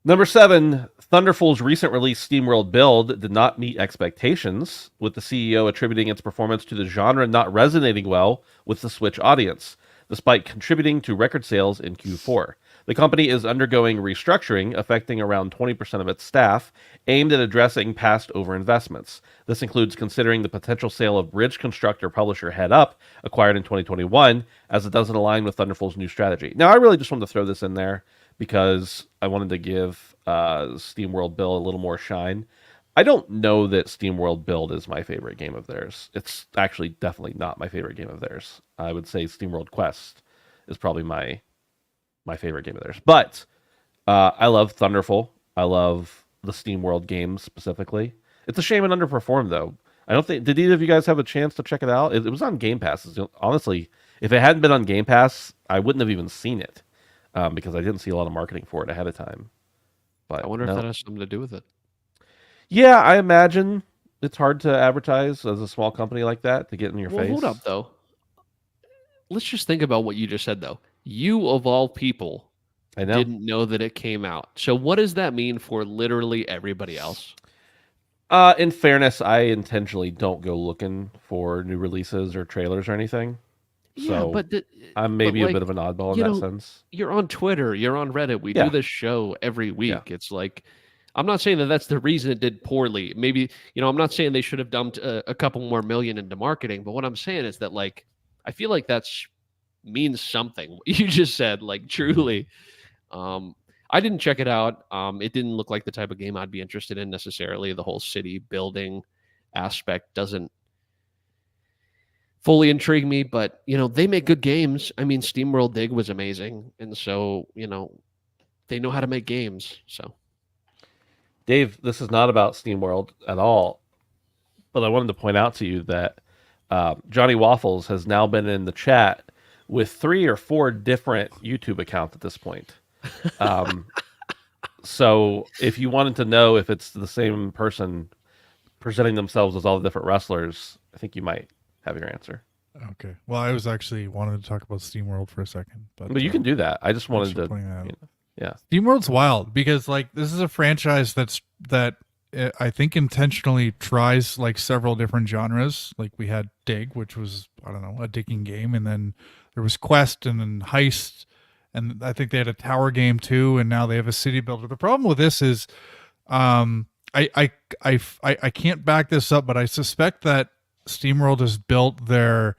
Number 7, Thunderful's recent release SteamWorld Build did not meet expectations, with the CEO attributing its performance to the genre not resonating well with the Switch audience, despite contributing to record sales in Q4. The company is undergoing restructuring, affecting around 20% of its staff, aimed at addressing past overinvestments. This includes considering the potential sale of bridge constructor publisher Head Up, acquired in 2021, as it doesn't align with Thunderful's new strategy. Now, I really just wanted to throw this in there because I wanted to give SteamWorld Build a little more shine. I don't know that SteamWorld Build is my favorite game of theirs. It's actually definitely not my favorite game of theirs. I would say SteamWorld Quest is probably my favorite game of theirs. But I love Thunderful. I love the SteamWorld games specifically. It's a shame it underperformed, though. I don't think... Did either of you guys have a chance to check it out? It was on Game Pass. Honestly, if it hadn't been on Game Pass, I wouldn't have even seen it. Because I didn't see a lot of marketing for it ahead of time. But I wonder if that has something to do with it. Yeah, I imagine it's hard to advertise as a small company like that to get in your face. Hold up, though. Let's just think about what you just said, though. You, of all people, didn't know that it came out. So what does that mean for literally everybody else? In fairness, I intentionally don't go looking for new releases or trailers or anything. Yeah, so but I'm maybe a bit of an oddball in that sense. You're on Twitter, you're on Reddit. We do this show every week. Yeah. It's like, I'm not saying that that's the reason it did poorly. Maybe, I'm not saying they should have dumped a couple more million into marketing, but what I'm saying is that, like, I feel like that's means something. What you just said, like, truly. I didn't check it out. It didn't look like the type of game I'd be interested in necessarily. The whole city building aspect doesn't fully intrigue me, but they make good games. I mean, SteamWorld Dig was amazing, and so they know how to make games. So, Dave, this is not about SteamWorld at all, but I wanted to point out to you that Johnny Waffles has now been in the chat with 3 or 4 different YouTube accounts at this point. So if you wanted to know if it's the same person presenting themselves as all the different wrestlers, I think you might have your answer. Okay. Well, I was actually wanted to talk about SteamWorld for a second, But you can do that. I just wanted to, pointing that out. yeah. SteamWorld's wild because like this is a franchise that I think intentionally tries like several different genres. Like we had Dig, which was, I don't know, a digging game, and then there was Quest and then Heist, and I think they had a tower game too, and now they have a city builder. The problem with this is I can't back this up, but I suspect that SteamWorld has built their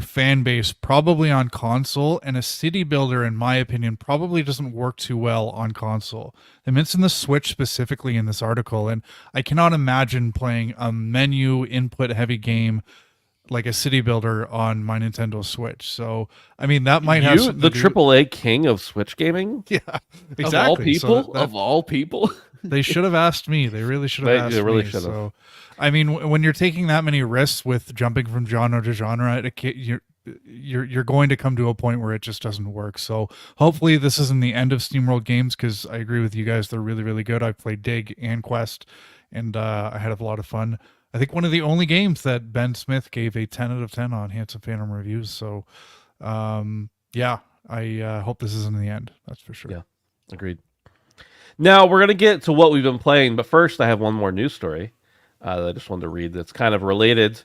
fan base probably on console, and a city builder, in my opinion, probably doesn't work too well on console. They mentioned the Switch specifically in this article, and I cannot imagine playing a menu input heavy game like a city builder on my Nintendo Switch. So, I mean, that might have something the to do- AAA king of Switch gaming. Yeah, exactly. Of all people, So that- of all people. they should have asked me. They really should have asked They really me. should have. So, I mean, when you're taking that many risks with jumping from genre to genre, you're going to come to a point where it just doesn't work. So hopefully this isn't the end of SteamWorld games, because I agree with you guys. They're really, really good. I've played Dig and Quest, and I had a lot of fun. I think one of the only games that Ben Smith gave a 10 out of 10 on Handsome Phantom Reviews. So, yeah, I hope this isn't the end. That's for sure. Yeah, agreed. Now we're going to get to what we've been playing, but first I have one more news story that I just wanted to read that's kind of related.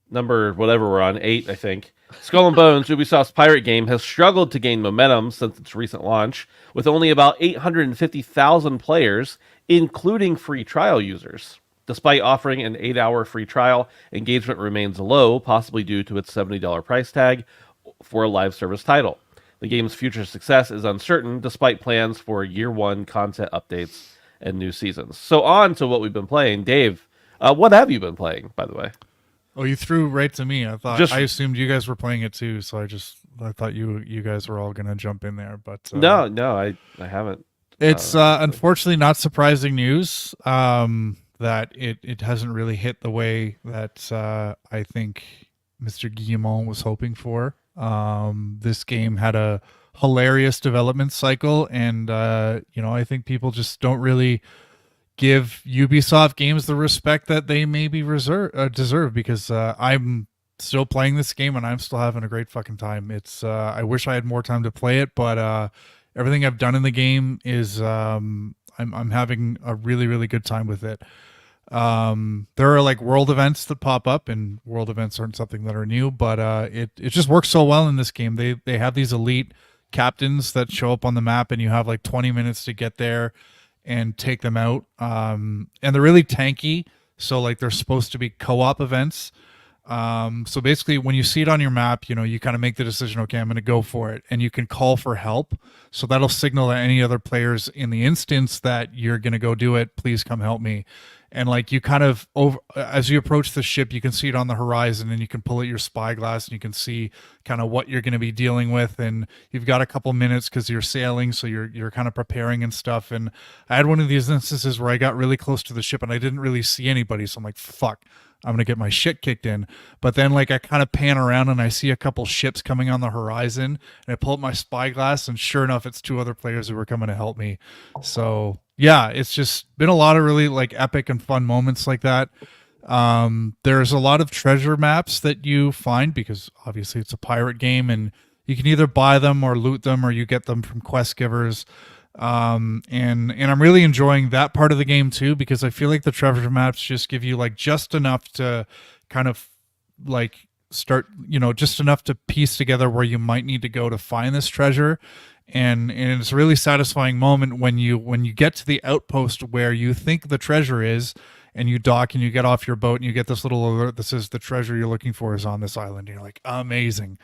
Number whatever we're on, 8, I think. Skull and Bones, Ubisoft's pirate game, has struggled to gain momentum since its recent launch, with only about 850,000 players, including free trial users. Despite offering an 8-hour free trial, engagement remains low, possibly due to its $70 price tag for a live service title. The game's future success is uncertain, despite plans for year 1 content updates and new seasons. So on to what we've been playing. Dave, what have you been playing, by the way? Oh, you threw right to me. I assumed you guys were playing it too, so I thought you guys were all gonna jump in there. But No, I haven't. It's unfortunately not surprising news that it hasn't really hit the way that I think Mr. Guillemot was hoping for. This game had a hilarious development cycle, and I think people just don't really give Ubisoft games the respect that they maybe deserve, because I'm still playing this game and I'm still having a great fucking time. It's I wish I had more time to play it, but everything I've done in the game is I'm having a really, really good time with it. There are like world events that pop up, and world events aren't something that are new, but it just works so well in this game. They have these elite captains that show up on the map, and you have like 20 minutes to get there and take them out. And they're really tanky, so like they're supposed to be co-op events. So basically when you see it on your map, you kind of make the decision, okay, I'm going to go for it, and you can call for help. So that'll signal to any other players in the instance that you're going to go do it, please come help me. And like you kind of as you approach the ship, you can see it on the horizon, and you can pull out your spyglass and you can see kind of what you're going to be dealing with. And you've got a couple minutes because you're sailing, so you're kind of preparing and stuff. And I had one of these instances where I got really close to the ship and I didn't really see anybody, so I'm like, fuck, I'm going to get my shit kicked in. But then like I kind of pan around and I see a couple ships coming on the horizon, and I pull up my spyglass, and sure enough, it's 2 other players who were coming to help me. So yeah, it's just been a lot of really like epic and fun moments like that. There's a lot of treasure maps that you find, because obviously it's a pirate game, and you can either buy them or loot them, or you get them from quest givers. And I'm really enjoying that part of the game too, because I feel like the treasure maps just give you like just enough to kind of like start, just enough to piece together where you might need to go to find this treasure. and it's a really satisfying moment when you get to the outpost where you think the treasure is, and you dock and you get off your boat and you get this little alert that says the treasure you're looking for is on this island. And you're like, amazing,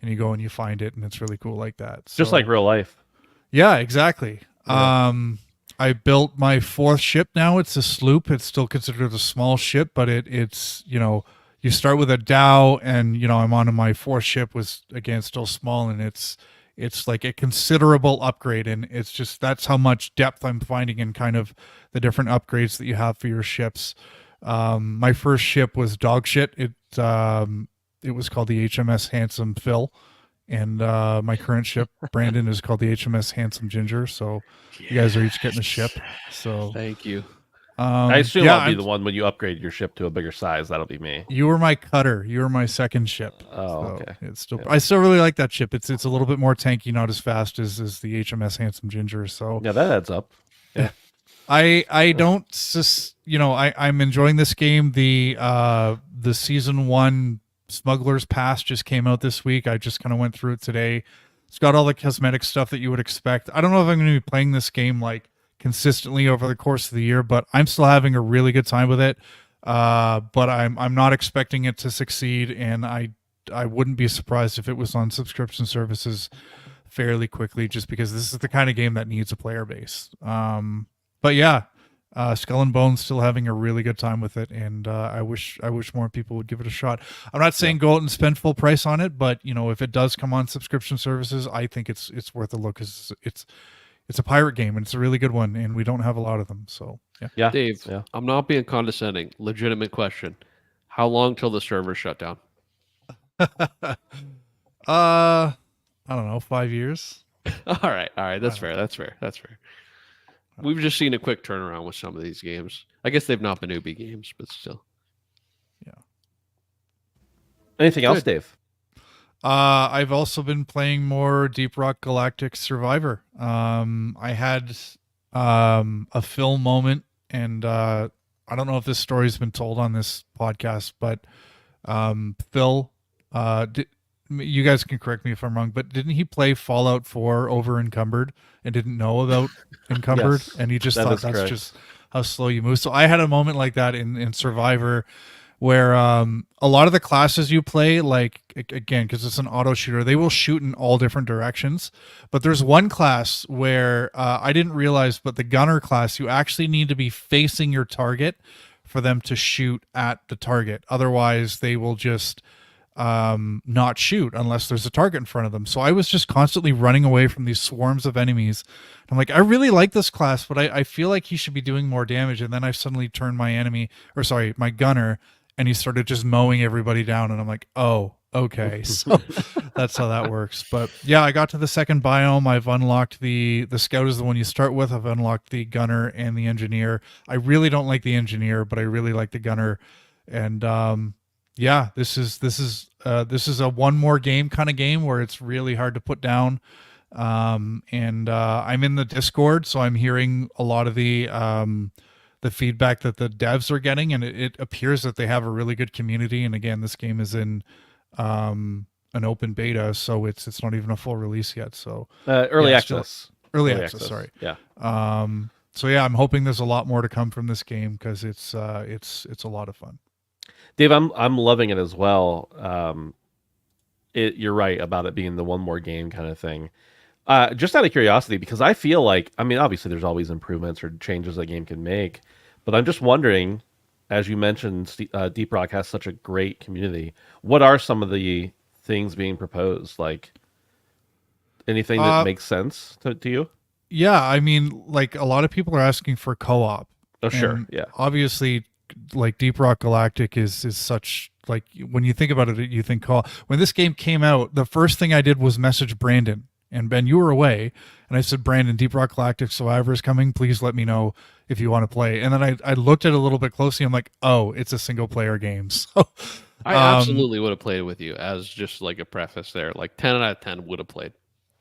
and you go and you find it, and it's really cool like that. Just like real life. Yeah, exactly. Yeah. I built my 4th ship now. It's a sloop. It's still considered a small ship, but it's you start with a dhow, and I'm on my 4th ship, was again still small, and it's like a considerable upgrade, and it's just that's how much depth I'm finding in kind of the different upgrades that you have for your ships. My first ship was dog shit. It was called the HMS Handsome Phil. And my current ship, Brandon, is called the HMS Handsome Ginger. So you guys are each getting a ship. So Thank you. I assume I'll be the one when you upgrade your ship to a bigger size. That'll be me. You were my cutter. You were my second ship. Oh, so okay. It's still. Yeah. I still really like that ship. It's a little bit more tanky, not as fast as the HMS Handsome Ginger. So yeah, that adds up. Yeah. I don't I'm enjoying this game. The season 1 Smuggler's Pass just came out this week. I just kind of went through it today. It's got all the cosmetic stuff that you would expect. I don't know if I'm going to be playing this game like consistently over the course of the year, but I'm still having a really good time with it. But I'm not expecting it to succeed, and I wouldn't be surprised if it was on subscription services fairly quickly, just because this is the kind of game that needs a player base. But yeah, Skull and Bones still having a really good time with it, and I wish more people would give it a shot. I'm not saying go out and spend full price on it, but if it does come on subscription services, I think it's worth a look, because it's a pirate game, and it's a really good one, and we don't have a lot of them. So yeah, Dave, yeah. I'm not being condescending. Legitimate question: how long till the server shut down? I don't know, 5 years. All right. That's fair. We've just seen a quick turnaround with some of these games. I guess they've not been newbie games, but still. Yeah. Anything else, Dave? I've also been playing more Deep Rock Galactic Survivor. I had a Phil moment, and I don't know if this story's been told on this podcast, but Phil, you guys can correct me if I'm wrong, but didn't he play Fallout 4 over Encumbered and didn't know about Encumbered? Yes, and he just that thought is that's correct. just how slow you move. So I had a moment like that in Survivor, where a lot of the classes you play, like, again, because it's an auto shooter, they will shoot in all different directions. But there's one class where I didn't realize, but the gunner class, you actually need to be facing your target for them to shoot at the target. Otherwise, they will just not shoot unless there's a target in front of them. So I was just constantly running away from these swarms of enemies. I'm like, I really like this class, but I feel like he should be doing more damage. And then I suddenly turned my gunner, and he started just mowing everybody down. And I'm like, oh, okay. So that's how that works. But yeah, I got to the second biome. I've unlocked the scout is the one you start with. I've unlocked the gunner and the engineer. I really don't like the engineer, but I really like the gunner. And yeah, this is a one more game kind of game where it's really hard to put down. And I'm in the Discord, so I'm hearing a lot of the feedback that the devs are getting, and it appears that they have a really good community. And again, this game is in an open beta, so it's not even a full release yet. So Early access. Early access. Sorry. Yeah. So yeah, I'm hoping there's a lot more to come from this game, because it's a lot of fun. Dave, I'm loving it as well. You're right about it being the one more game kind of thing. Just out of curiosity, because I feel like, I mean, obviously there's always improvements or changes a game can make, but I'm just wondering, as you mentioned, Deep Rock has such a great community. What are some of the things being proposed? Like anything that makes sense to you? Yeah, I mean, like, a lot of people are asking for co-op. Oh, sure. And Yeah. obviously, like, Deep Rock Galactic is such, like, when you think about it, you think co-op. When this game came out, the first thing I did was message Brandon. And Ben, you were away, and I said, Brandon, Deep Rock Galactic Survivor is coming. Please let me know if you want to play. And then I looked at it a little bit closely. I'm like, oh, it's a single player game. So I absolutely would have played with you, as just like a preface there. Like 10 out of 10 would have played.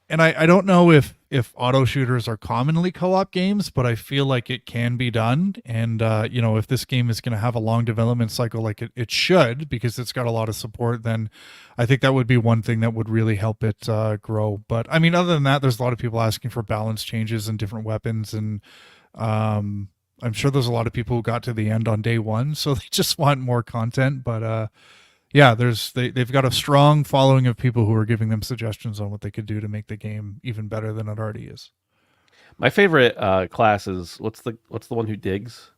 And I don't know if auto shooters are commonly co-op games, but I feel like it can be done. And if this game is going to have a long development cycle like it should, because it's got a lot of support, then I think that would be one thing that would really help it grow. But I mean, other than that, there's a lot of people asking for balance changes and different weapons, and I'm sure there's a lot of people who got to the end on day one, so they just want more content. But yeah, they've got a strong following of people who are giving them suggestions on what they could do to make the game even better than it already is. My favorite class is what's the one who digs,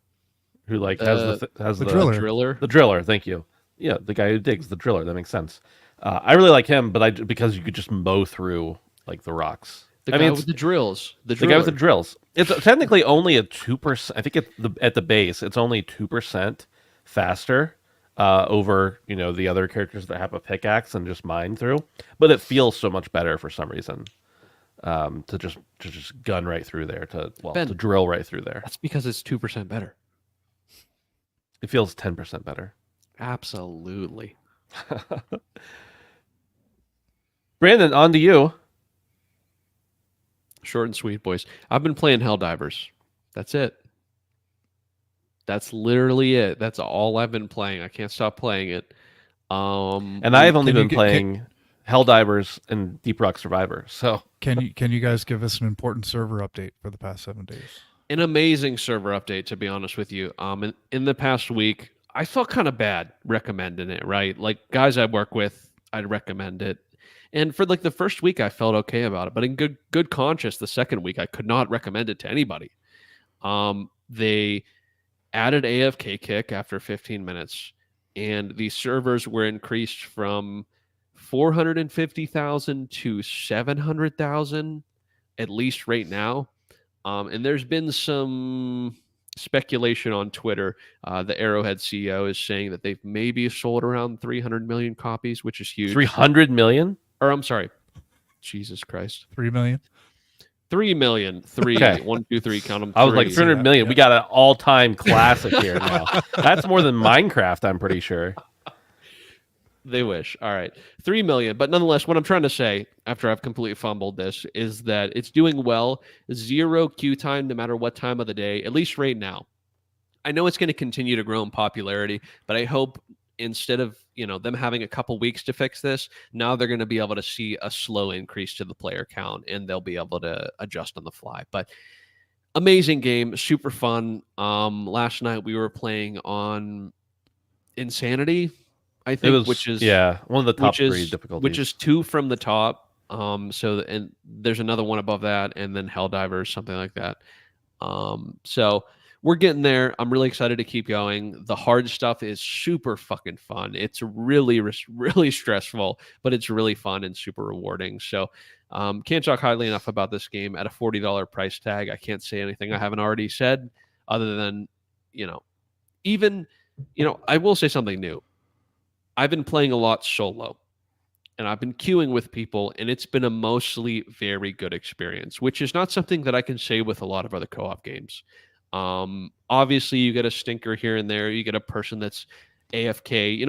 who like has the driller. Driller. The driller. Thank you. Yeah, the guy who digs, the driller. That makes sense. I really like him, but because you could just mow through like the rocks. The I guy mean, with the drills. The guy with the driller. drills. It's technically only a 2%. I think at the base, it's only 2% faster over the other characters that have a pickaxe and just mine through. But it feels so much better for some reason to just gun right through there Ben, to drill right through there. That's because it's 2% better. It feels 10% better. Absolutely. Brandon, on to you. Short and sweet, boys. I've been playing Helldivers. That's it. That's literally it. That's all I've been playing. I can't stop playing it. And I've only been playing Helldivers and Deep Rock Survivor. So can you guys give us an important server update for the past 7 days? An amazing server update, to be honest with you. In the past week, I felt kind of bad recommending it, right? Like guys I work with, I'd recommend it. And for like the first week, I felt okay about it. But in good conscience, the second week, I could not recommend it to anybody. They added AFK kick after 15 minutes, and the servers were increased from 450,000 to 700,000, at least right now. And there's been some speculation on Twitter. The Arrowhead CEO is saying that they've maybe sold around 300 million copies, which is huge. 300 million? Or I'm sorry. Jesus Christ. 3 million? 3 million. 3. Okay. 1, 2, 3. Count them. I was like 300 million. Yeah. We got an all-time classic here now. That's more than Minecraft, I'm pretty sure. They wish. All right. 3 million. But nonetheless, what I'm trying to say, after I've completely fumbled this, is that it's doing well. 0 queue time, no matter what time of the day, at least right now. I know it's going to continue to grow in popularity, but I hope instead of them having a couple weeks to fix this, now they're going to be able to see a slow increase to the player count, and they'll be able to adjust on the fly. But amazing game, super fun. Last night we were playing on Insanity, I think, which is one of the top 3 difficulties, which is 2 from the top. And there's another one above that, and then Helldivers, something like that. So we're getting there. I'm really excited to keep going. The hard stuff is super fucking fun. It's really, really stressful, but it's really fun and super rewarding. So can't talk highly enough about this game at a $40 price tag. I can't say anything I haven't already said other than, I will say something new. I've been playing a lot solo, and I've been queuing with people, and it's been a mostly very good experience, which is not something that I can say with a lot of other co-op games. Obviously you get a stinker here and there. You get a person that's AFK.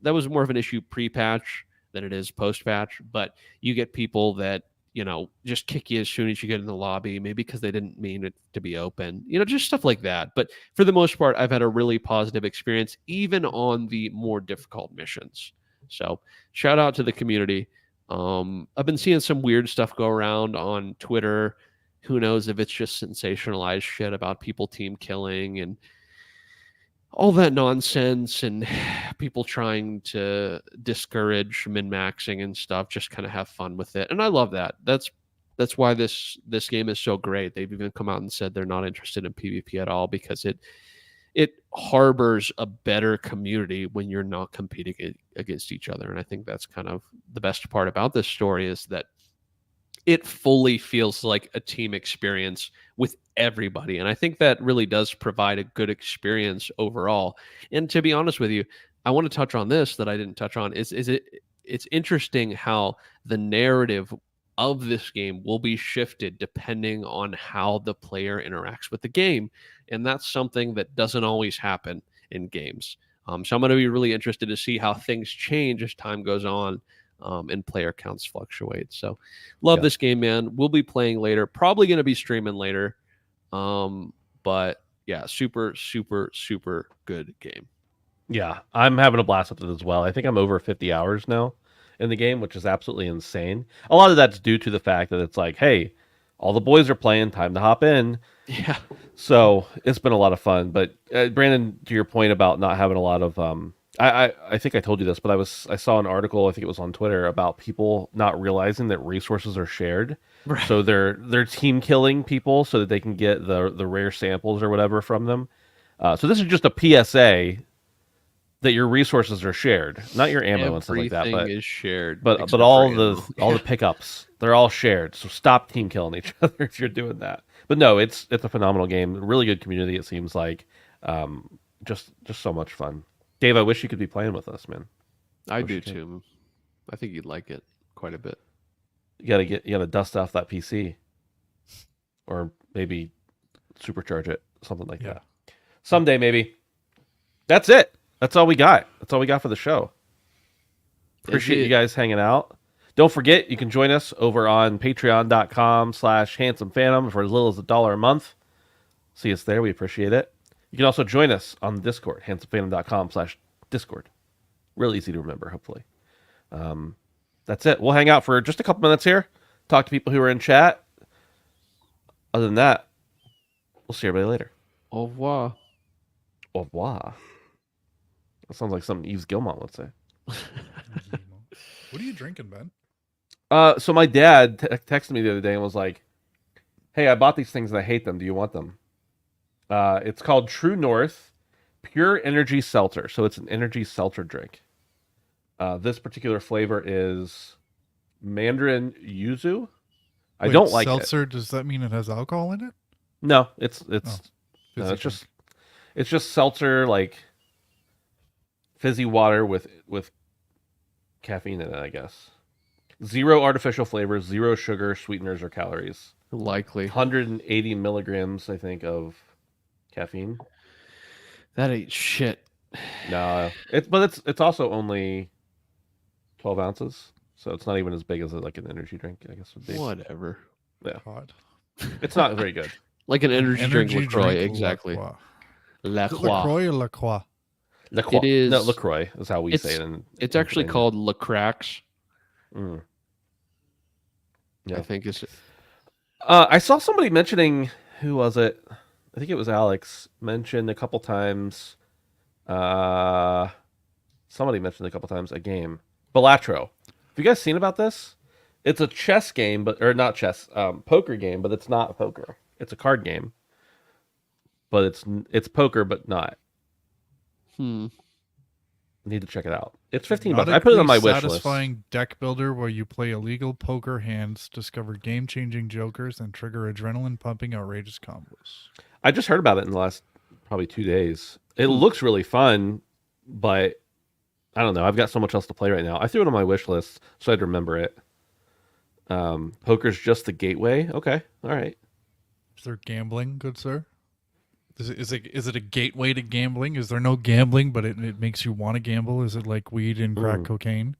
That was more of an issue pre-patch than it is post-patch, but you get people that, just kick you as soon as you get in the lobby, maybe because they didn't mean it to be open, just stuff like that. But for the most part, I've had a really positive experience, even on the more difficult missions. So shout out to the community. I've been seeing some weird stuff go around on Twitter. Who knows if it's just sensationalized shit about people team killing and all that nonsense, and people trying to discourage min-maxing and stuff, just kind of have fun with it. And I love that. That's why this game is so great. They've even come out and said they're not interested in PvP at all, because it harbors a better community when you're not competing against each other. And I think that's kind of the best part about this story, is that it fully feels like a team experience with everybody. And I think that really does provide a good experience overall. And to be honest with you, I want to touch on this that I didn't touch on. It's interesting how the narrative of this game will be shifted depending on how the player interacts with the game. And that's something that doesn't always happen in games. So I'm going to be really interested to see how things change as time goes on. and player counts fluctuate. So love Yeah. this game, man. We'll be playing later. Probably going to be streaming later. But yeah, super, super, super good game. Yeah, I'm having a blast with it as well. I think I'm over 50 hours now in the game, which is absolutely insane. A lot of that's due to the fact that it's like, hey, all the boys are playing, time to hop in. Yeah. So it's been a lot of fun. But Brandon, to your point about not having a lot of, I think I told you this, but I saw an article, I think it was on Twitter, about people not realizing that resources are shared. Right. So they're team killing people so that they can get the rare samples or whatever from them. So this is just a PSA that your resources are shared, not your ammo and stuff like that, Everything is shared. but except all for the ammo. pickups, they're all shared. So stop team killing each other if you're doing that. But no, it's a phenomenal game, really good community. It seems like just so much fun. Dave, I wish you could be playing with us, man. I Wish do you could. too. I think you'd like it quite a bit. You gotta dust off that PC, or maybe supercharge it, something like Yeah. that. Someday, maybe. That's it. That's all we got. That's all we got for the show. Appreciate you guys hanging out. Don't forget, you can join us over on patreon.com/handsomephantom for as little as $1 a month. See us there. We appreciate it. You can also join us on the Discord, handsomephantom.com/Discord. Real easy to remember, hopefully. That's it. We'll hang out for just a couple minutes here, talk to people who are in chat. Other than that, we'll see everybody later. Au revoir. Au revoir. That sounds like something Yves Gilmont would say. What are you drinking, Ben? So my dad texted me the other day and was like, "Hey, I bought these things and I hate them. Do you want them?" It's called True North Pure Energy Seltzer. So it's an energy seltzer drink. This particular flavor is Mandarin Yuzu. I Wait, don't like it. seltzer. Does that mean it has alcohol in it? No, it's Oh, no, fizzy it's just seltzer, like fizzy water with caffeine in it, I guess. Zero artificial flavors, zero sugar, sweeteners, or calories. Likely. 180 milligrams, I think, of caffeine. That ain't shit. No, it's also only 12 ounces, so it's not even as big as like an energy drink, I guess would be. Whatever. hot. It's not very good. Like an energy drink LaCroix, exactly. LaCroix. LaCroix. LaCroix or LaCroix? LaCroix. It is- No, LaCroix is how we say it. It's actually Pennsylvania. called LaCrax. Mm. Yeah. I think it's I saw somebody mentioning, who was it? I think it was Alex, mentioned a couple times. Somebody mentioned a couple times a game, Balatro. Have you guys seen about this? It's a chess game, or not chess, poker game, but it's not poker. It's a card game, but it's poker, but not. Need to check it out. It's $15. I put it on my wish list. Satisfying deck builder where you play illegal poker hands, discover game-changing jokers, and trigger adrenaline-pumping outrageous combos. I just heard about it in the last probably 2 days. It looks really fun, but I don't know. I've got so much else to play right now. I threw it on my wish list so I'd remember it. Poker's just the gateway. Okay, all right. Is there gambling, good sir? Is it a gateway to gambling? Is there no gambling, but it makes you want to gamble? Is it like weed and crack cocaine?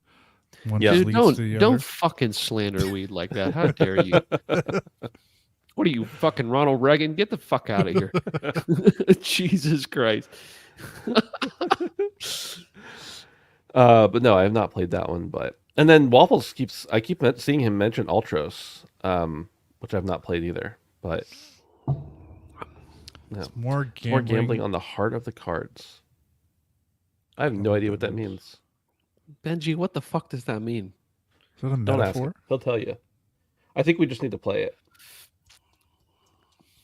One Yeah. just Dude, leads to the don't other? fucking slander weed like that. How dare you? What are you, fucking Ronald Reagan? Get the fuck out of here. Jesus Christ. But no, I have not played that one. And then Waffles I keep seeing him mention Ultros, which I've not played either. But no. It's more It's more gambling. gambling on the heart of the cards. I have no idea what that means. Benji, what the fuck does that mean? Is that a Don't ask metaphor? him. He'll tell you. I think we just need to play it.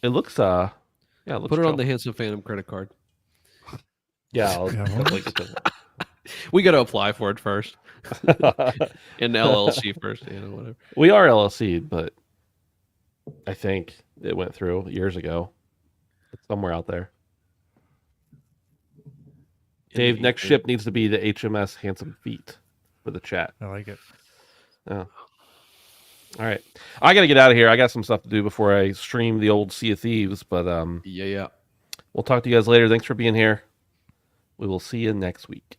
It looks it looks Put it on chill. the Handsome Phantom credit card. Yeah, I'll Yeah, definitely get to We got to apply for it first. In the LLC first, whatever. We are LLC, but I think it went through years ago. It's somewhere out there. Dave, next ship needs to be the HMS Handsome Feet for the chat. I like it. Oh. All right. I got to get out of here. I got some stuff to do before I stream the old Sea of Thieves, but Yeah. we'll talk to you guys later. Thanks for being here. We will see you next week.